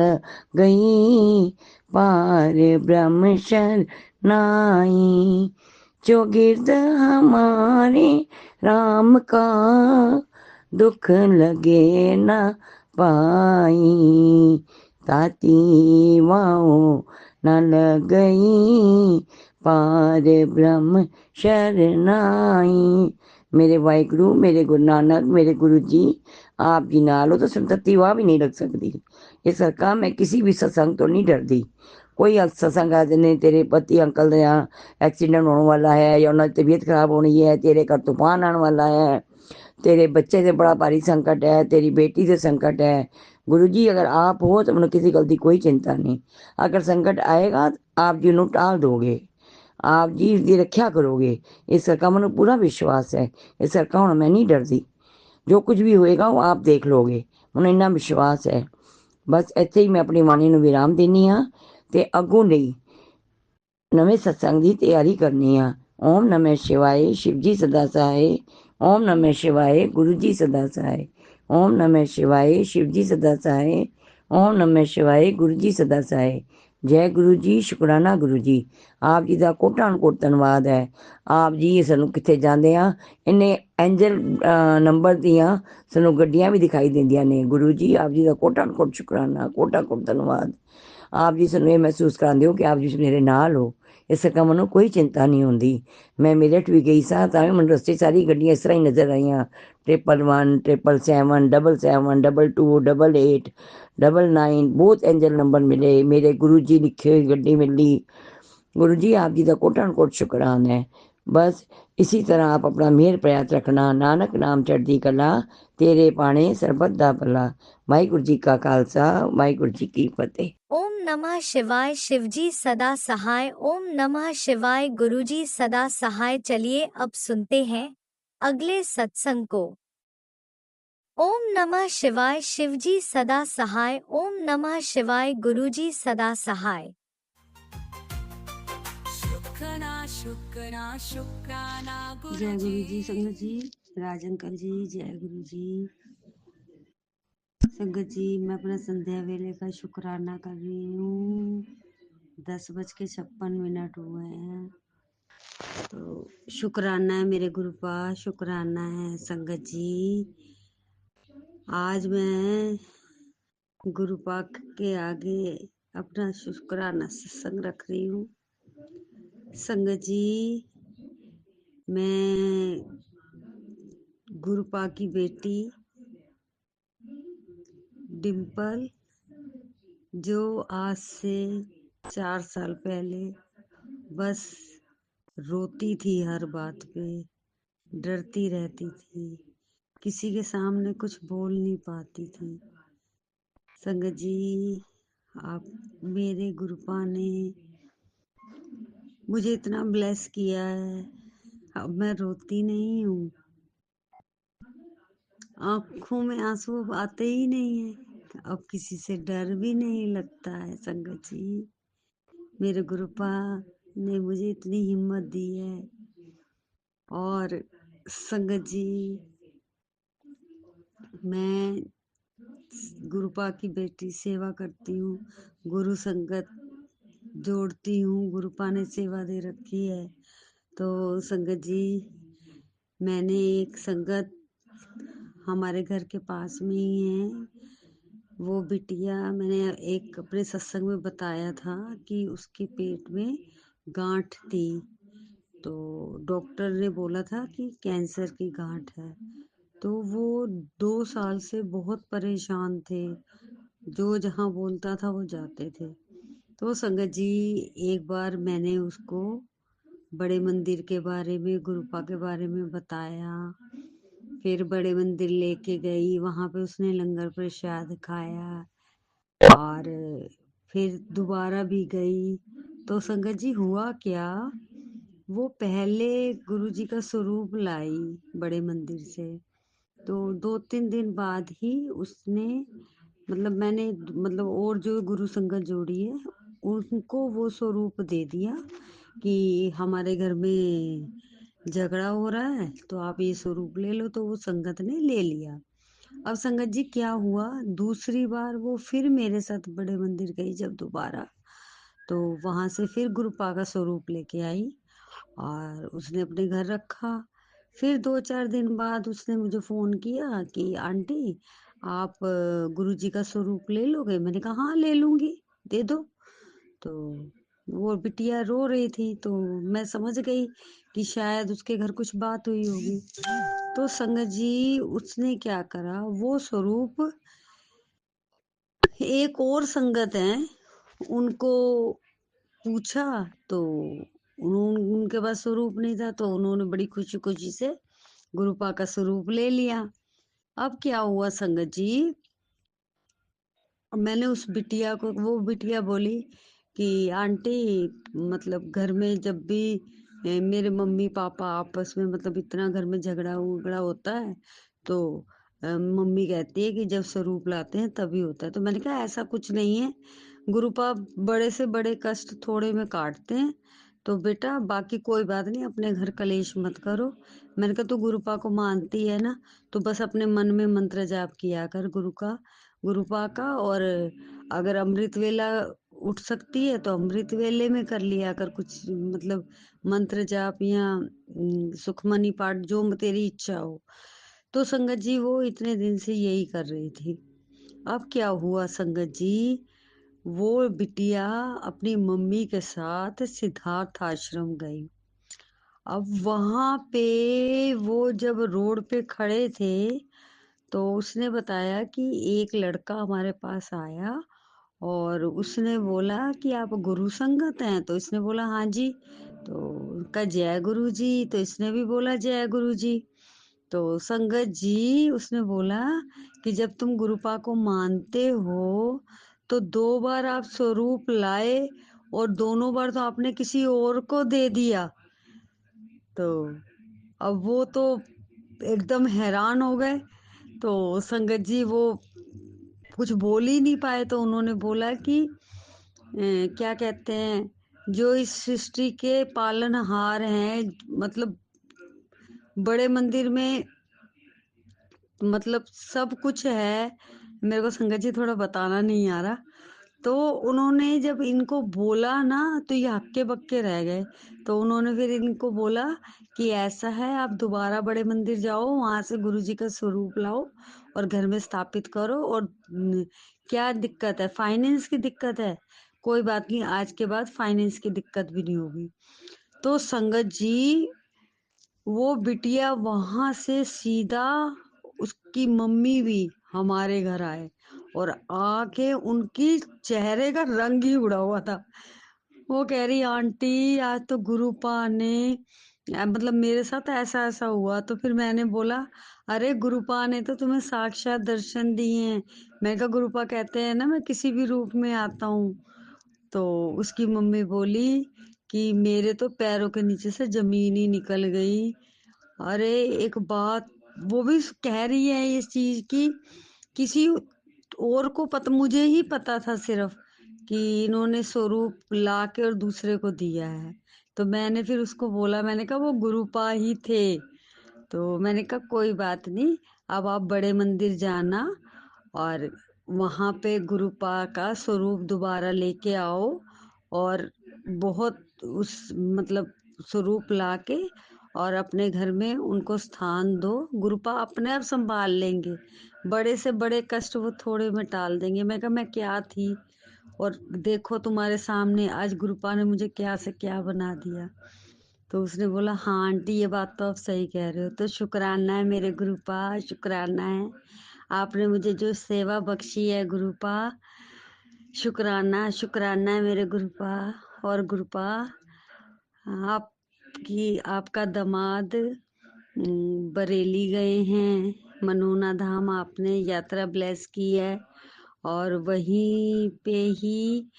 गई पार ब्रह्म शरनाई, चौगिर्द हमारे राम का दुख लगे ना पाई, ताती वाओ नल गई पार ब्रह्म शरनाई। मेरे वाहिगुरू, मेरे गुरु नानक, मेरे गुरु जी, आप जी नाल हो तो संतति वाह भी नहीं लग सकती। इस करके मैं किसी भी सत्संग तो नहीं डरती। कोई सत्संग आ जाने, तेरे पति अंकल का एक्सीडेंट होने वाला है, या उन्होंने तबीयत खराब होनी है, तेरे घर तूफान आने वाला है, तेरे बच्चे से बड़ा भारी संकट है, तेरी बेटी से संकट है। गुरु जी, अगर आप हो तो मैंने किसी गल की कोई चिंता नहीं। अगर संकट आएगा आप जी उन्होंने टाल दोगे, आप जी उसकी रक्षा करोगे। इस करके मैंने पूरा विश्वास है। इस करके हुण मैं नहीं डरती, जो कुछ भी होएगा वो आप देख लोगे, मैंने इन्ना विश्वास है। बस इत्थे ही मैं अपनी वाणी नूं विराम देनी हाँ ते अगों लई नवें सत्संग की तैयारी करनी हाँ। ओम नमः शिवाय, शिव जी सदा सहाय। ओम नमः शिवाय, गुरु जी सदा सहाय। ओम नमः शिवाय, शिव जी सदा सहाय। ओम नमः शिवाय। गुरु जी सदा सहाय। जय गुरु जी, ਸ਼ੁਕਰਾਨਾ ਗੁਰੂ ਜੀ। ਆਪ ਜੀ ਦਾ ਕੋਟਾਨ ਕੋਟ ਧੰਨਵਾਦ ਹੈ। ਆਪ ਜੀ ਸਾਨੂੰ ਕਿੱਥੇ ਜਾਂਦੇ ਆ ਇੰਨੇ ਐਂਜਲ ਨੰਬਰ ਦੀਆਂ ਸਾਨੂੰ ਗੱਡੀਆਂ ਵੀ ਦਿਖਾਈ ਦਿੰਦੀਆਂ ਨੇ। ਗੁਰੂ ਜੀ ਆਪ ਜੀ ਦਾ ਕੋਟਾਨ ਕੋਟ ਸ਼ੁਕਰਾਨਾ, ਕੋਟਾਨ ਕੋਟ ਧੰਨਵਾਦ। ਆਪ ਜੀ ਸਾਨੂੰ ਇਹ ਮਹਿਸੂਸ ਕਰਾਉਂਦੇ ਹੋ ਕਿ ਆਪ ਜੀ ਮੇਰੇ ਨਾਲ ਹੋ, ਇਸ ਕਰਕੇ ਮੈਨੂੰ ਕੋਈ ਚਿੰਤਾ ਨਹੀਂ ਹੁੰਦੀ। ਮੈਂ ਮੇਰਠ ਵੀ ਗਈ ਸਾਂ ਤਾਂ ਵੀ ਮੈਨੂੰ ਰਸਤੇ ਸਾਰੀ ਗੱਡੀਆਂ ਇਸ ਤਰ੍ਹਾਂ ਹੀ ਨਜ਼ਰ ਆਈਆਂ, 111, 777, 777, 22, 88, 99, ਬਹੁਤ ਐਂਜਲ ਨੰਬਰ ਮਿਲੇ। ਮੇਰੇ ਗੁਰੂ ਜੀ ਲਿਖੇ ਹੋਈ ਗੱਡੀ ਮਿਲੀ। गुरु जी आप जी का कोटन कोट शुक्रान है। बस इसी तरह आप अपना मेहर प्रयास रखना। नानक नाम चढ़ती कला, तेरे पाने सरबत दा भला। वाहिगुरु जी का खालसा, वाहिगुरु जी की फतेह। ओम नमः शिवाय। शिवजी सदा सहाय। ओम नमः शिवाय। गुरुजी सदा सहाय। चलिए अब सुनते हैं अगले सत्संग को। ओम नमः शिवाय। शिवजी सदा सहाय। ओम नमः शिवाय। गुरुजी सदा सहाय। शुक्राना शुक्राना शुक्राना जय गुरु गुरु जी। जी संगत जी, राज अंकल जी, जय गुरु जी। संगत जी, मैं अपना संध्या वेले का शुक्राना कर रही हूँ। 10:56 हुए हैं। तो शुक्राना है मेरे गुरु पास, शुक्राना है संगत जी। आज मैं गुरु पाक के आगे अपना शुक्राना सत्संग रख रही हूँ। संगत जी, मैं गुरु पाक की बेटी डिम्पल, जो आज से 4 साल पहले बस रोती थी हर बात पे, डरती रहती थी, किसी के सामने कुछ बोल नहीं पाती थी। संगत जी, आप मेरे गुरुपा ने मुझे इतना ब्लेस किया है, अब मैं रोती नहीं हूँ, आंखों में आंसू अब आते ही नहीं है, अब किसी से डर भी नहीं लगता है। संगत जी, मेरे गुरुपा ने मुझे इतनी हिम्मत दी है। और संगत जी, मैं गुरुपा की बेटी सेवा करती हूँ, गुरु संगत जोड़ती हूँ, गुरुपा ने सेवा दे रखी है। तो संगत जी, मैंने एक संगत हमारे घर के पास में ही है, वो बिटिया, मैंने एक अपने सत्संग में बताया था कि उसके पेट में गांठ थी, तो डॉक्टर ने बोला था कि कैंसर की गांठ है। तो वो 2 साल से बहुत परेशान थे, जो जहाँ बोलता था वो जाते थे। तो संगत जी, एक बार मैंने उसको बड़े मंदिर के बारे में, गुरुपा के बारे में बताया, फिर बड़े मंदिर लेके गई, वहाँ पे उसने लंगर प्रसाद खाया, और फिर दोबारा भी गई। तो संगत जी, हुआ क्या, वो पहले गुरुजी का स्वरूप लाई बड़े मंदिर से, तो 2-3 दिन बाद ही उसने, मैंने और जो गुरु संगत जोड़ी है उनको वो स्वरूप दे दिया कि हमारे घर में झगड़ा हो रहा है, तो आप ये स्वरूप ले लो। तो वो संगत ने ले लिया। अब संगत जी, क्या हुआ, दूसरी बार वो फिर मेरे साथ बड़े मंदिर गई जब दोबारा, तो वहां से फिर गुरुपा का स्वरूप लेके आई और उसने अपने घर रखा। फिर 2-4 दिन बाद उसने मुझे फोन किया कि आंटी, आप गुरुजी का स्वरूप ले लोगे। मैंने कहा हाँ ले लूंगी, दे दो। तो वो बिटिया रो रही थी, तो मैं समझ गई कि शायद उसके घर कुछ बात हुई होगी। तो संगत जी, उसने क्या करा, वो स्वरूप एक और संगत है उनको पूछा, तो उनके पास स्वरूप नहीं था, तो उन्होंने बड़ी खुशी खुशी से गुरुपा का स्वरूप ले लिया। अब क्या हुआ संगत जी, मैंने उस बिटिया को, वो बिटिया बोली कि आंटी, घर में जब भी मेरे मम्मी पापा आपस में इतना घर में झगड़ा उगड़ा होता है, तो मम्मी कहती है कि जब स्वरूप लाते हैं तभी होता है। तो मैंने कहा ऐसा कुछ नहीं है, गुरुपा बड़े से बड़े कष्ट थोड़े में काटते हैं, तो बेटा बाकी कोई बात नहीं, अपने घर कलेश मत करो। मैंने कहा तू गुरुपा को मानती है ना, तो बस अपने मन में मंत्र जाप किया कर गुरु का, गुरुपा का। और अगर अमृत वेला उठ सकती है तो अमृत वेले में कर लिया कर, कुछ मतलब मंत्र जाप या सुखमनी पाठ, जो तेरी इच्छा हो। तो संगत जी वो इतने दिन से यही कर रही थी। अब क्या हुआ संगत जी, वो बिटिया अपनी मम्मी के साथ सिद्धार्थ आश्रम गई। अब वहां पे वो जब रोड पे खड़े थे तो उसने बताया कि एक लड़का हमारे पास आया और उसने बोला कि आप गुरु संगत हैं? तो इसने बोला हाँ जी। तो उनका जय गुरु जी, तो इसने भी बोला जय गुरु जी। तो संगत जी उसने बोला कि जब तुम गुरुपा को मानते हो तो 2 बार आप स्वरूप लाए और दोनों बार तो आपने किसी और को दे दिया। तो अब वो तो एकदम हैरान हो गए। तो संगत जी वो कुछ बोल ही नहीं पाए। तो उन्होंने बोला कि क्या कहते हैं, जो इस सृष्टि के पालनहार हैं, मतलब बड़े मंदिर में मतलब सब कुछ है। मेरे को संगत जी थोड़ा बताना नहीं आ रहा। तो उन्होंने जब इनको बोला ना तो ये हक्के बक्के रह गए। तो उन्होंने फिर इनको बोला कि ऐसा है, आप दोबारा बड़े मंदिर जाओ, वहां से गुरुजी का स्वरूप लाओ और घर में स्थापित करो। और क्या दिक्कत है? फाइनेंस की दिक्कत है? कोई बात नहीं, आज के बाद फाइनेंस की दिक्कत भी नहीं होगी। तो संगत जी वो बिटिया वहां से सीधा, उसकी मम्मी भी हमारे घर आए और आके उनकी चेहरे का रंग ही उड़ा हुआ था। वो कह रही आंटी आज तो गुरुपा ने मतलब मेरे साथ ऐसा ऐसा हुआ। तो फिर मैंने बोला अरे गुरुपा ने तो तुम्हें साक्षात दर्शन दिए हैं। मैं कहा गुरुपा कहते हैं ना मैं किसी भी रूप में आता हूँ। तो उसकी मम्मी बोली कि मेरे तो पैरों के नीचे से जमीन ही निकल गई। अरे एक बात वो भी कह रही है इस चीज की, किसी और को पता, मुझे ही पता था सिर्फ कि इन्होंने स्वरूप ला के और दूसरे को दिया है। तो मैंने फिर उसको बोला, मैंने कहा वो गुरुपा ही थे। तो मैंने कहा कोई बात नहीं, अब आप बड़े मंदिर जाना और वहां पे गुरुपा का स्वरूप दोबारा लेके आओ और बहुत उस मतलब स्वरूप लाके और अपने घर में उनको स्थान दो। गुरुपा अपने आप संभाल लेंगे, बड़े से बड़े कष्ट वो थोड़े में टाल देंगे। मैं कहा मैं क्या थी और देखो तुम्हारे सामने आज गुरुपा ने मुझे क्या से क्या बना दिया। तो उसने बोला हाँ आंटी ये बात तो आप सही कह रहे हो। तो शुक्राना है मेरे गुरुपा, शुक्राना है आपने मुझे जो सेवा बख्शी है गुरुपा। शुक्राना शुक्राना है मेरे गुरुपा। और गुरुपा आपका दामाद बरेली गए हैं, मनोना धाम आपने यात्रा ब्लेस की है और वहीं पे ही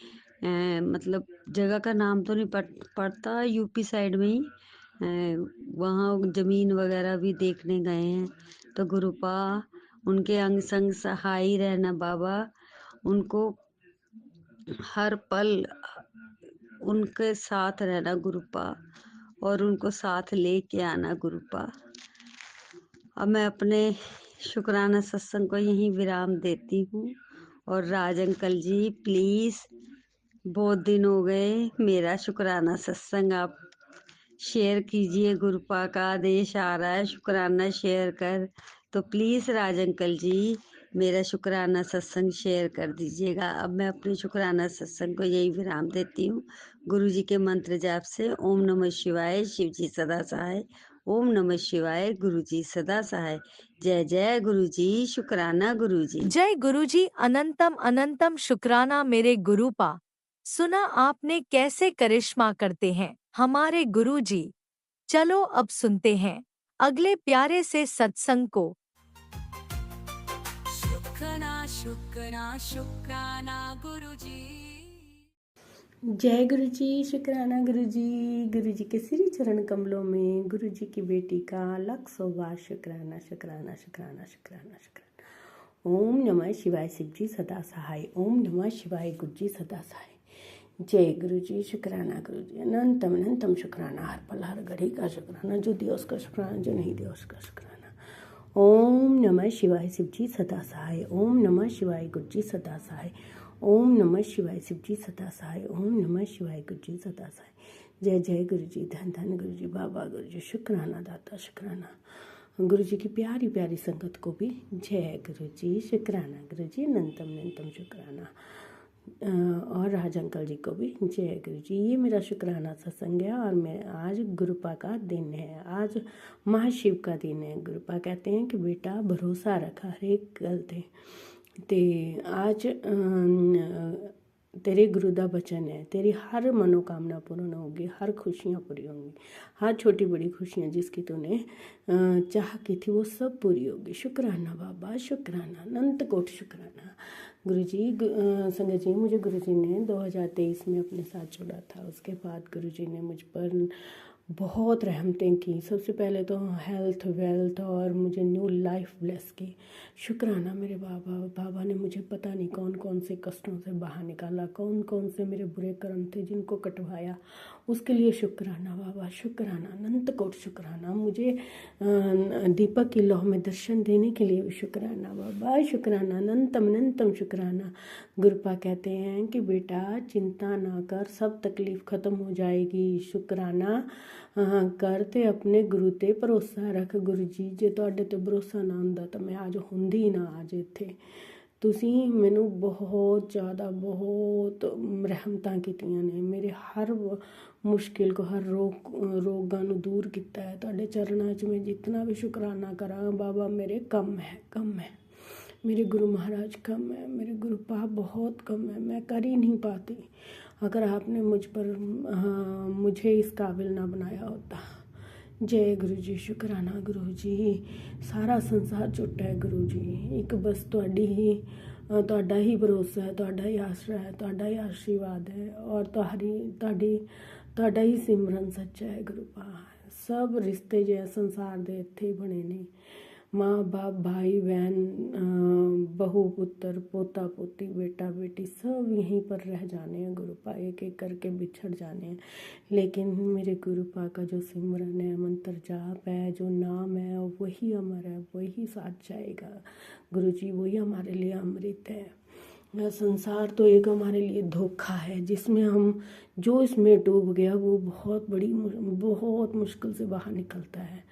मतलब जगह का नाम तो नहीं पड़ता, यूपी साइड में ही वहाँ जमीन वगैरह भी देखने गए हैं। तो गुरुपा उनके अंग संग सहाय रहना बाबा, उनको हर पल उनके साथ रहना गुरुपा और उनको साथ लेके आना गुरुपा। अब मैं अपने शुक्राना सत्संग को यहीं विराम देती हूँ। और राज अंकल जी प्लीज, बहुत दिन हो गए, मेरा शुक्राना सत्संग आप शेयर कीजिए। गुरुपा का आदेश आ रहा है शुक्राना शेयर कर, तो प्लीज राज अंकल जी मेरा शुक्राना सत्संग शेयर कर दीजिएगा। अब मैं अपने शुक्राना सत्संग को यही विराम देती हूँ गुरु जी के मंत्र जाप से। ओम नमः शिवाय, शिव जी सदा सहाय। ओम नमः शिवाय, गुरु जी सदा सहाय। जय जय गुरु जी, शुक्राना गुरु जी। जय गुरुजी, अनंतम अनंतम शुक्राना मेरे गुरुपा। सुना आपने कैसे करिश्मा करते हैं हमारे गुरुजी। चलो अब सुनते हैं अगले प्यारे से सत्संग को। शुक्राना शुक्राना शुक्राना गुरुजी। जय गुरु जी, शुक्राना गुरु जी के श्री चरण कमलों में गुरु जी की बेटी का लाख सौ बार शुक्राना शुक्राना शुक्राना शुक्राना शुक्राना। ओम नमः शिवाय, शिव जी सदा सहाय। ओम नमः शिवाय, गुरु जी सदा सहाय। जय गुरु जी, शुक्राना गुरु जी, अनंतम अनंतम शुक्राना, हर पल हर घड़ी का शुक्राना, जो दिया उसका शुक्राना, जो नहीं दिया उसका शुक्राना। ओम नमः शिवाय शिव जी सदा सहाय। ओम नमः शिवाय गुरु जी सदा सहाय। ओम नमः शिवाय शिव जी सदा सहाय। ओम नमः शिवाय गुरु जी सदा सहाय। जय जय गुरु जी, धन धन गुरु जी, बाबा गुरु जी, शुक्राना दाता शुक्राना। गुरु जी की प्यारी प्यारी संगत को भी जय गुरु जी, शुक्राना गुरु जी, अनंतम शुक्राना। और राज अंकल जी को भी जय गुरु जी। ये मेरा शुक्राना सत्संग है और मैं आज गुरुपा का दिन है, आज महाशिव का दिन है। गुरुपा कहते हैं कि बेटा भरोसा रखा हर एक गल ते आज तेरे गुरु का बचन है, तेरी हर मनोकामना पूर्ण होगी, हर खुशियाँ पूरी होंगी, हर छोटी बड़ी खुशियाँ जिसकी तूने चाह की थी वो सब पूरी होगी। शुक्राना बाबा शुक्राना, अनंत कोट शुक्राना। गुरुजी संगत जी, मुझे गुरुजी ने 2023 में अपने साथ जोड़ा था। उसके बाद गुरुजी ने मुझ पर बहुत रहमतें की। सबसे पहले तो हेल्थ वेल्थ और मुझे न्यू लाइफ ब्लेस की। शुक्राना मेरे बाबा ने मुझे पता नहीं कौन कौन से कष्टों से बाहर निकाला, कौन कौन से मेरे बुरे कर्म थे जिनको कटवाया, उसके लिए शुक्राना बाबा शुक्राना, अनंत कोट शुक्राना। मुझे दीपक की लौ में दर्शन देने के लिए भी शुक्राना बाबा शुक्राना, अनंतम शुक्राना। गुरुपा कहते हैं कि बेटा चिंता ना कर, सब तकलीफ़ ख़त्म हो जाएगी। शुक्राना कर ते अपने गुरु ते भरोसा रख। गुरु जी जे तुहाडे ते भरोसा ना हुंदा तो मैं आज हुंदी ही ना आज इत्थे। ਤੁਸੀਂ ਮੈਨੂੰ ਬਹੁਤ ਜ਼ਿਆਦਾ ਬਹੁਤ ਰਹਿਮਤਾਂ ਕੀਤੀਆਂ ਨੇ, ਮੇਰੇ ਹਰ ਮੁਸ਼ਕਿਲ ਕੋ ਹਰ ਰੋਗਾਂ ਨੂੰ ਦੂਰ ਕੀਤਾ ਹੈ। ਤੁਹਾਡੇ ਚਰਨਾਂ 'ਚ ਮੈਂ ਜਿਤਨਾ ਵੀ ਸ਼ੁਕਰਾਨਾ ਕਰਾਂ ਬਾਬਾ, ਮੇਰੇ कम है मेरे गुरु महाराज कम है, मेरे गुरु पाप बहुत कम है, मैं कर ही नहीं पाती। अगर आपने मुझे इस काबिल ना बनाया होता। जय गुरु जी, शुक्राना गुरु जी। सारा संसार झूठा है गुरु जी, एक बस तुहाड़ा ही भरोसा है, तुहाड़ा ही आसरा है, तुहाड़ा ही आशीर्वाद है और तुहाड़ा ही सिमरन सच्चा है गुरु पा। सब रिश्ते जो है संसार दे इत्थे ही बने ने। माँ बाप भाई बहन बहू पुत्र पोता पोती बेटा बेटी सब यहीं पर रह जाने हैं गुरुपा, एक एक करके बिछड़ जाने हैं। लेकिन मेरे गुरुपा का जो सिमरन है, मंत्र जाप है, जो नाम है वही अमर है, वही साथ जाएगा। गुरु जी वही हमारे लिए अमृत है। संसार तो एक हमारे लिए धोखा है जिसमें हम जो इसमें डूब गया वो बहुत मुश्किल से बाहर निकलता है।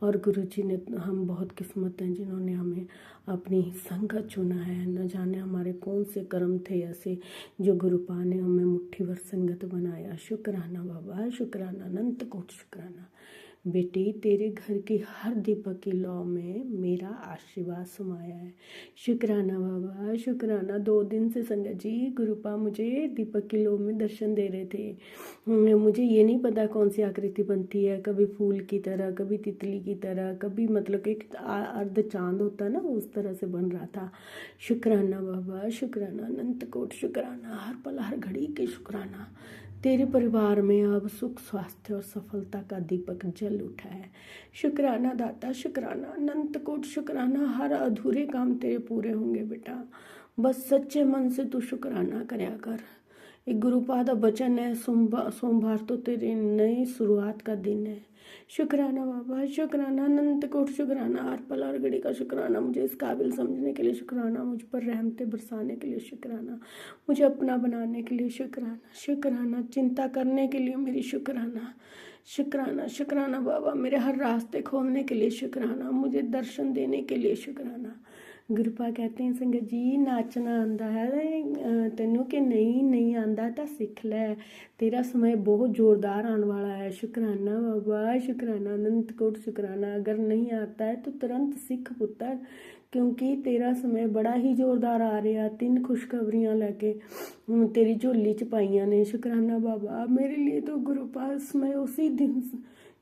और गुरुजी ने, हम बहुत किस्मत हैं जिन्होंने हमें अपनी संगत चुना है। न जाने हमारे कौन से कर्म थे ऐसे जो गुरुपा ने हमें मुट्ठी भर संगत बनाया। शुक्राना बाबा शुक्राना, अनंत कोट शुक्राना। बेटी तेरे घर की हर दीपक की लौ में मेरा आशीर्वाद समाया है। शुक्राना बाबा शुक्राना। 2 दिन से संगत जी गुरुपा मुझे दीपक की लौ में दर्शन दे रहे थे। मुझे ये नहीं पता कौन सी आकृति बनती है, कभी फूल की तरह, कभी तितली की तरह, कभी मतलब एक अर्ध चांद होता है ना, उस तरह से बन रहा था। शुक्राना बाबा शुक्राना, अनंत कोट शुक्राना, हर पल हर घड़ी के शुक्राना। तेरे परिवार में अब सुख स्वास्थ्य और सफलता का दीपक जल उठा है। शुक्राना दाता शुक्राना, अनंत कोट शुक्राना। हर अधूरे काम तेरे पूरे होंगे बेटा, बस सच्चे मन से तू शुक्राना करया कर। एक गुरुपा दा बचन है, सोमवार तो तेरे नई शुरुआत का दिन है। शुक्राना बाबा शुक्राना, अनंत कोट शुक्राना। हर पल हर घड़ी का शुक्राना। मुझे इस काबिल समझने के लिए शुक्राना, मुझ पर रहमतें बरसाने के लिए शुक्राना, मुझे अपना बनाने के लिए शुक्राना शुक्राना, चिंता करने के लिए मेरी शुक्राना शुक्राना शुक्राना बाबा, मेरे हर रास्ते खोलने के लिए शुक्राना, मुझे दर्शन देने के लिए शुक्राना। गुरुपा कहते हैं संगत जी नाचना आंदा है तेनों कि नहीं आंदा तो सीख ले, तेरा समय बहुत जोरदार आने वाला है। शुक्राना बाबा शुक्राना, अनंत कोट शुक्राना। अगर नहीं आता है तो तुरंत सीख पुत्र, क्योंकि तेरा समय बड़ा ही जोरदार आ रहा। 3 खुशखबरियाँ लैके तेरी झोली च पाइयां ने। शुक्राना बाबा, मेरे लिए तो गुरुपा समय उसी दिन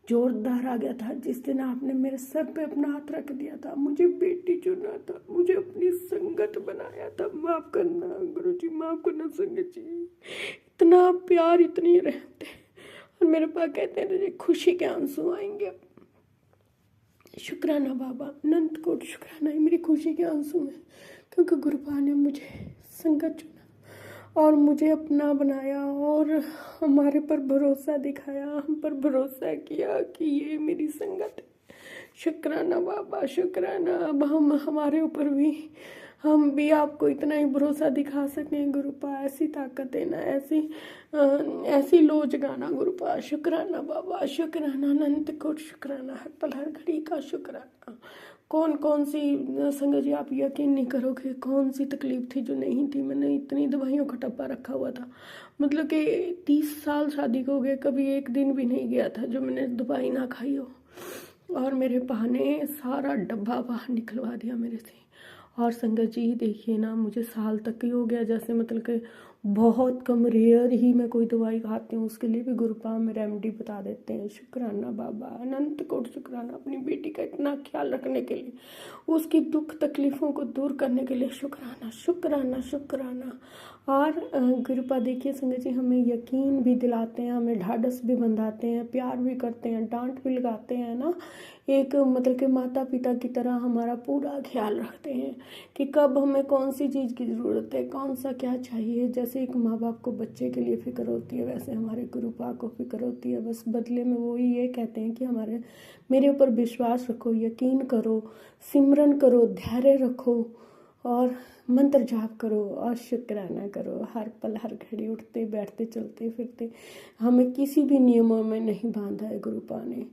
जोरदार आ गया था जिस दिन आपने मेरे सर पे अपना हाथ रख दिया था, मुझे बेटी चुना था, मुझे अपनी संगत बनाया था। माफ़ करना गुरुजी, माफ़ करना संगत जी। इतना प्यार, इतनी रहते और मेरे पास कहते हैं तुझे खुशी के आंसू आएंगे। शुक्राना बाबा, अनंत कोट शुक्राना। ये मेरी खुशी के आंसू हैं क्योंकि गुरुपा ने मुझे संगत चुना और मुझे अपना बनाया और हमारे पर भरोसा दिखाया, हम पर भरोसा किया कि ये मेरी संगत है। शुक्राना बाबा, शुक्राना। अब हमारे ऊपर भी हम भी आपको इतना ही भरोसा दिखा सकें गुरुपा, ऐसी ताकत देना, ऐसी लो जगाना गुरुपा। शुक्राना बाबा, शुक्राना अनंत कोट शुक्राना, हर पल हर घड़ी का शुक्राना। कौन सी संगत जी, आप यकीन नहीं करोगे कौन सी तकलीफ थी जो नहीं थी। मैंने इतनी दवाइयों का डब्बा रखा हुआ था, मतलब कि 30 साल शादी को हो गए, कभी एक दिन भी नहीं गया था जो मैंने दवाई ना खाई हो। और मेरे पा ने सारा डब्बा बाहर निकलवा दिया मेरे से। और संगत जी देखिए ना, मुझे साल तक ही हो गया, जैसे मतलब कि बहुत कम रेयर ही मैं कोई दवाई खाती हूँ, उसके लिए भी गुरुपा में रेमेडी बता देते हैं। शुक्राना बाबा, अनंत कोट शुक्राना अपनी बेटी का इतना ख्याल रखने के लिए, उसकी दुख तकलीफ़ों को दूर करने के लिए। शुक्राना शुक्राना शुक्राना। और गुरुपा देखिए संगत जी, हमें यकीन भी दिलाते हैं, हमें ढाढ़स भी बंधाते हैं, प्यार भी करते हैं, डांट भी लगाते हैं ना, एक मतलब कि माता पिता की तरह हमारा पूरा ख्याल रखते हैं कि कब हमें कौन सी चीज़ की ज़रूरत है, कौन सा क्या चाहिए। जैसे एक माँ बाप को बच्चे के लिए फ़िक्र होती है, वैसे हमारे गुरुपा को फ़िक्र होती है। बस बदले में वो ये कहते हैं कि मेरे ऊपर विश्वास रखो, यकीन करो, सिमरन करो, धैर्य रखो और मंत्र जाप करो और शुक्राना करो। हर पल हर घड़ी उठते बैठते चलते फिरते हमें किसी भी नियमों में नहीं बांधा है गुरुपा ने,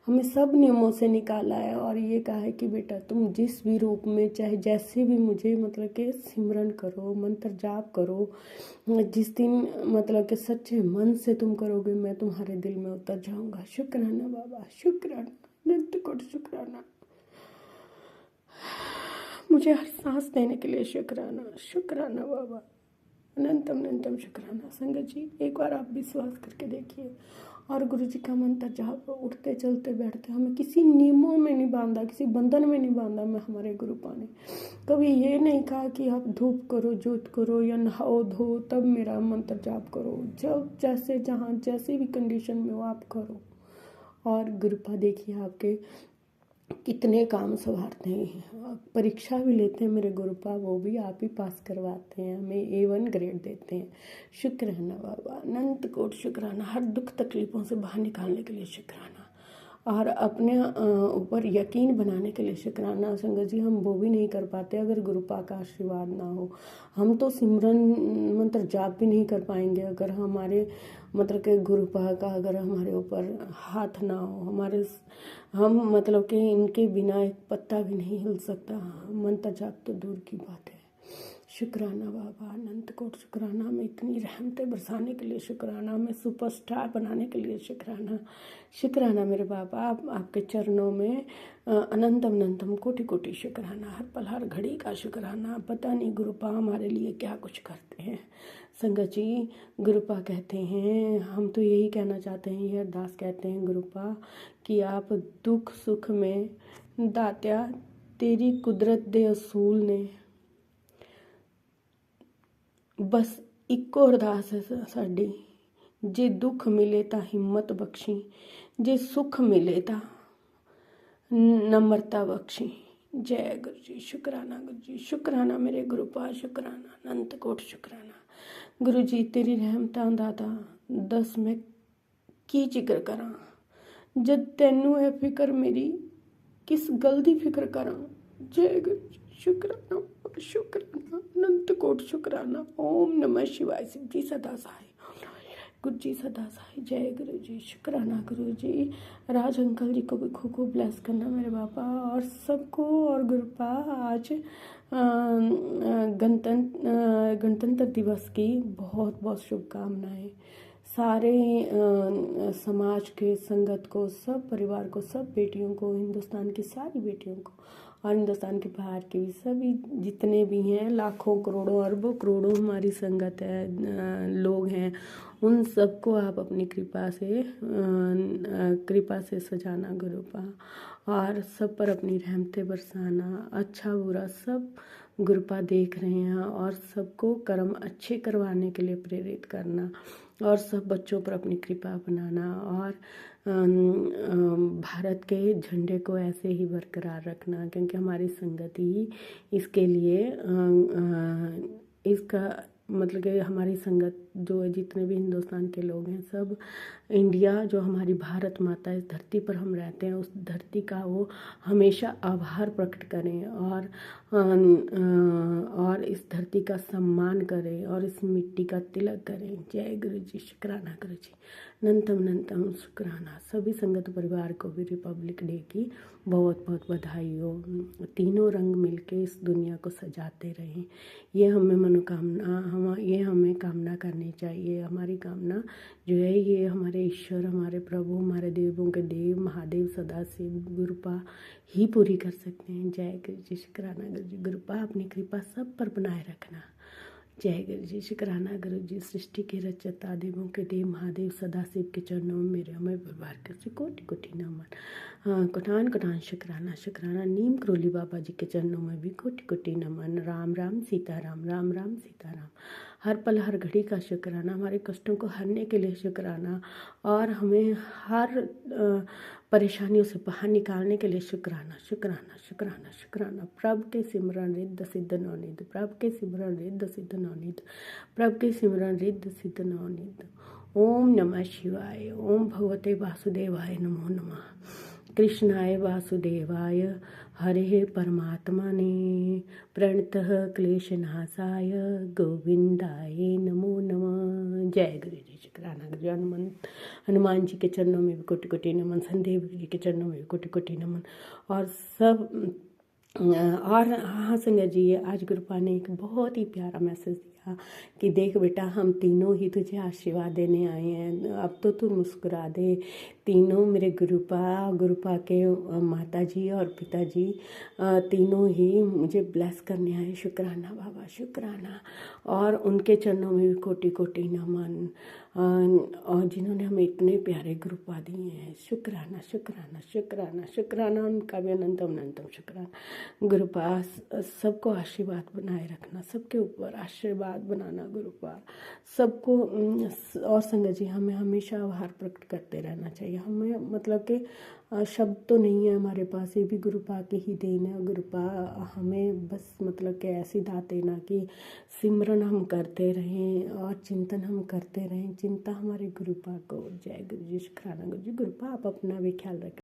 हमें सब नियमों से निकाला है और ये कहा है कि बेटा तुम जिस भी रूप में चाहे जैसे भी मुझे मतलब कि सिमरन करो, मंत्र जाप करो। जिस दिन मतलब कि सच्चे मन से तुम करोगे, मैं तुम्हारे दिल में उतर जाऊंगा। शुक्राना बाबा, शुक्राना अनंत कोटि शुक्राना। मुझे हर सांस देने के लिए शुक्राना, शुक्राना बाबा, अनंतम अनंतम शुक्राना। संगत जी एक बार आप विश्वास करके देखिए और गुरु जी का मंत्र जाप, उठते चलते बैठते हमें किसी नियमों में नहीं बांधा, किसी बंधन में नहीं बांधा। मैं हमारे गुरुपा ने कभी ये नहीं कहा कि आप धूप करो, जोत करो या नहाओ धो तब मेरा मंत्र जाप करो। जब जैसे जहाँ जैसे भी कंडीशन में हो आप करो। और गुरुपा देखिए आपके कितने काम संवारते हैं, परीक्षा भी लेते हैं मेरे गुरुपा, वो भी आप ही पास करवाते हैं, हमें A1 ग्रेड देते हैं। शुक्राना बाबा, अनंत कोट शुक्राना। हर दुख तकलीफ़ों से बाहर निकालने के लिए शुक्राना और अपने ऊपर यकीन बनाने के लिए शुक्राना। संगत जी हम वो भी नहीं कर पाते अगर गुरुपा का आशीर्वाद ना हो। हम तो सिमरन मंत्र जाप भी नहीं कर पाएंगे अगर हमारे मतलब कि गुरुपा का अगर हमारे ऊपर हाथ ना हो। हम मतलब कि इनके बिना एक पत्ता भी नहीं हिल सकता, मंत्र जाप तो दूर की बात है। शुक्राना बाबा, अनंत कोट शुक्राना। में इतनी रहमतें बरसाने के लिए शुक्राना, में सुपरस्टार बनाने के लिए शुक्राना। शुक्राना मेरे बाबा, आपके चरणों में अनंतम अनंतम कोटि कोटि शुक्राना। हर पल हर घड़ी का शुक्राना। पता नहीं गुरुपा हमारे लिए क्या कुछ करते हैं। संगत जी गुरुपा कहते हैं, हम तो यही कहना चाहते हैं, ये अरदास कहते हैं गुरुपा कि आप दुख सुख में दात्या तेरी कुदरत दे असूल ने। बस इक्को अरदास है साडी, जे दुख मिले ता हिम्मत बख्शी, जे सुख मिले ता नम्रता बख्शी। जय गुरु जी। शुक्राना गुरु जी, शुक्राना मेरे गुरुपा, शुक्राना अनंत कोट शुक्राना। गुरु जी तेरी रहमतां दाता दस मैं की जिक्र करा, जद तैनू है फिक्र मेरी किस गल दी फिक्र करा। जय गुरु जी, शुक्राना शुक्राना अनंत कोट शुक्राना। ओम नमः शिवाय। शिव जी सदा सहाय, गुरु जी सदा सहाय। जय गुरु जी, शुक्राना गुरु जी। राज अंकल जी को भी खूब ब्लेस करना मेरे बापा और सबको। और गुरुपा आज गणतंत्र दिवस की बहुत बहुत शुभकामनाएं सारे समाज के संगत को, सब परिवार को, सब बेटियों को, हिंदुस्तान की सारी बेटियों को और हिंदुस्तान के बाहर के भी सभी जितने भी हैं, लाखों करोड़ों अरबों करोड़ों हमारी संगत है, लोग हैं, उन सबको आप अपनी कृपा से सजाना गुरुपा और सब पर अपनी रहमतें बरसाना। अच्छा बुरा सब गुरुपा देख रहे हैं और सबको कर्म अच्छे करवाने के लिए प्रेरित करना और सब बच्चों पर अपनी कृपा बनाना और भारत के झंडे को ऐसे ही बरकरार रखना, क्योंकि हमारी संगति ही इसके लिए इसका मतलब कि हमारी संगत जो जितने भी हिंदुस्तान के लोग हैं, सब इंडिया जो हमारी भारत माता, इस धरती पर हम रहते हैं, उस धरती का वो हमेशा आभार प्रकट करें और इस धरती का सम्मान करें और इस मिट्टी का तिलक करें। जय गुरु जी, शुक्राना गुरु जी, अनंतम शुक्राना। सभी संगत परिवार को भी रिपब्लिक डे की बहुत बहुत बधाई हो। तीनों रंग मिलके इस दुनिया को सजाते रहें, ये हमें कामना करनी चाहिए। हमारी कामना जो है ये हमारे ईश्वर, हमारे प्रभु, हमारे देवों के देव महादेव सदाशिव गुरुपा ही पूरी कर सकते हैं। जय गुरु जी, शुक्राना गुरु जी। गुरुपा अपनी कृपा सब पर बनाए रखना। जय गुरु जी, शुक्राना गुरु जी। सृष्टि के रचयिता देवों के देव महादेव सदाशिव के चरणों में मेरे हमें परिवार के कोटि कोटि नमन। कोटान शुक्राना। नीम करोली बाबा जी के चरणों में भी कोटि कोटि नमन। राम राम सीताराम, राम राम सीताराम। हर पल हर घड़ी का शुक्राना, हमारे कष्टों को हरने के लिए शुक्राना और हमें हर परेशानियों से बाहर निकालने के लिए शुक्राना। प्रभु के सिमरन रिद्ध सिद्ध नवनिध, प्रभु के सिमरन रिद्ध सिद्ध नवनिध, प्रभु के सिमरन रिद्ध सिद्ध नवनिध। ओम नमः शिवाय। ओम भगवते वासुदेवाय नमो नमः। कृष्णाय वासुदेवाय हरे परमात्मने प्रणतः क्लेशनाशाय गोविंदाय नमो नमः। जय गुरु जी, शुक्राना गुरु जी। हनुमान जी के चरणों में भी कोटि कोटि नमन, संदेव जी के चरणों में भी कोटि कोटि नमन। और हाँ संगत जी, आज गुरुपा ने एक बहुत ही प्यारा मैसेज दिया कि देख बेटा, हम तीनों ही तुझे आशीर्वाद देने आए हैं, अब तो तू मुस्कुरा दे। तीनों मेरे गुरुपा के माता जी और पिताजी तीनों ही मुझे ब्लेस करने आए। शुक्राना बाबा, शुक्राना। और उनके चरणों में भी कोटि कोटि नमन, और जिन्होंने हमें इतने प्यारे गुरुपा दिए हैं। शुक्राना शुक्राना शुक्राना शुक्राना, उनका भी अनंतम शुक्राना। गुरुपा सबको आशीर्वाद बनाए रखना, सबके ऊपर आशीर्वाद बनाना गुरुपा सबको। और संगत जी, हमें हमेशा आभार प्रकट करते रहना चाहिए। हमें मतलब कि शब्द तो नहीं है हमारे पास, ये भी गुरुपा की ही देन है। गुरुपा हमें बस मतलब कि ऐसी दात देना कि सिमरन हम करते रहें और चिंतन हम करते रहें, चिंता हमारे गुरुपा को। जय गुरु जी, शुक्राना गुरु जी। गुरुपा आप अपना भी ख्याल रखें।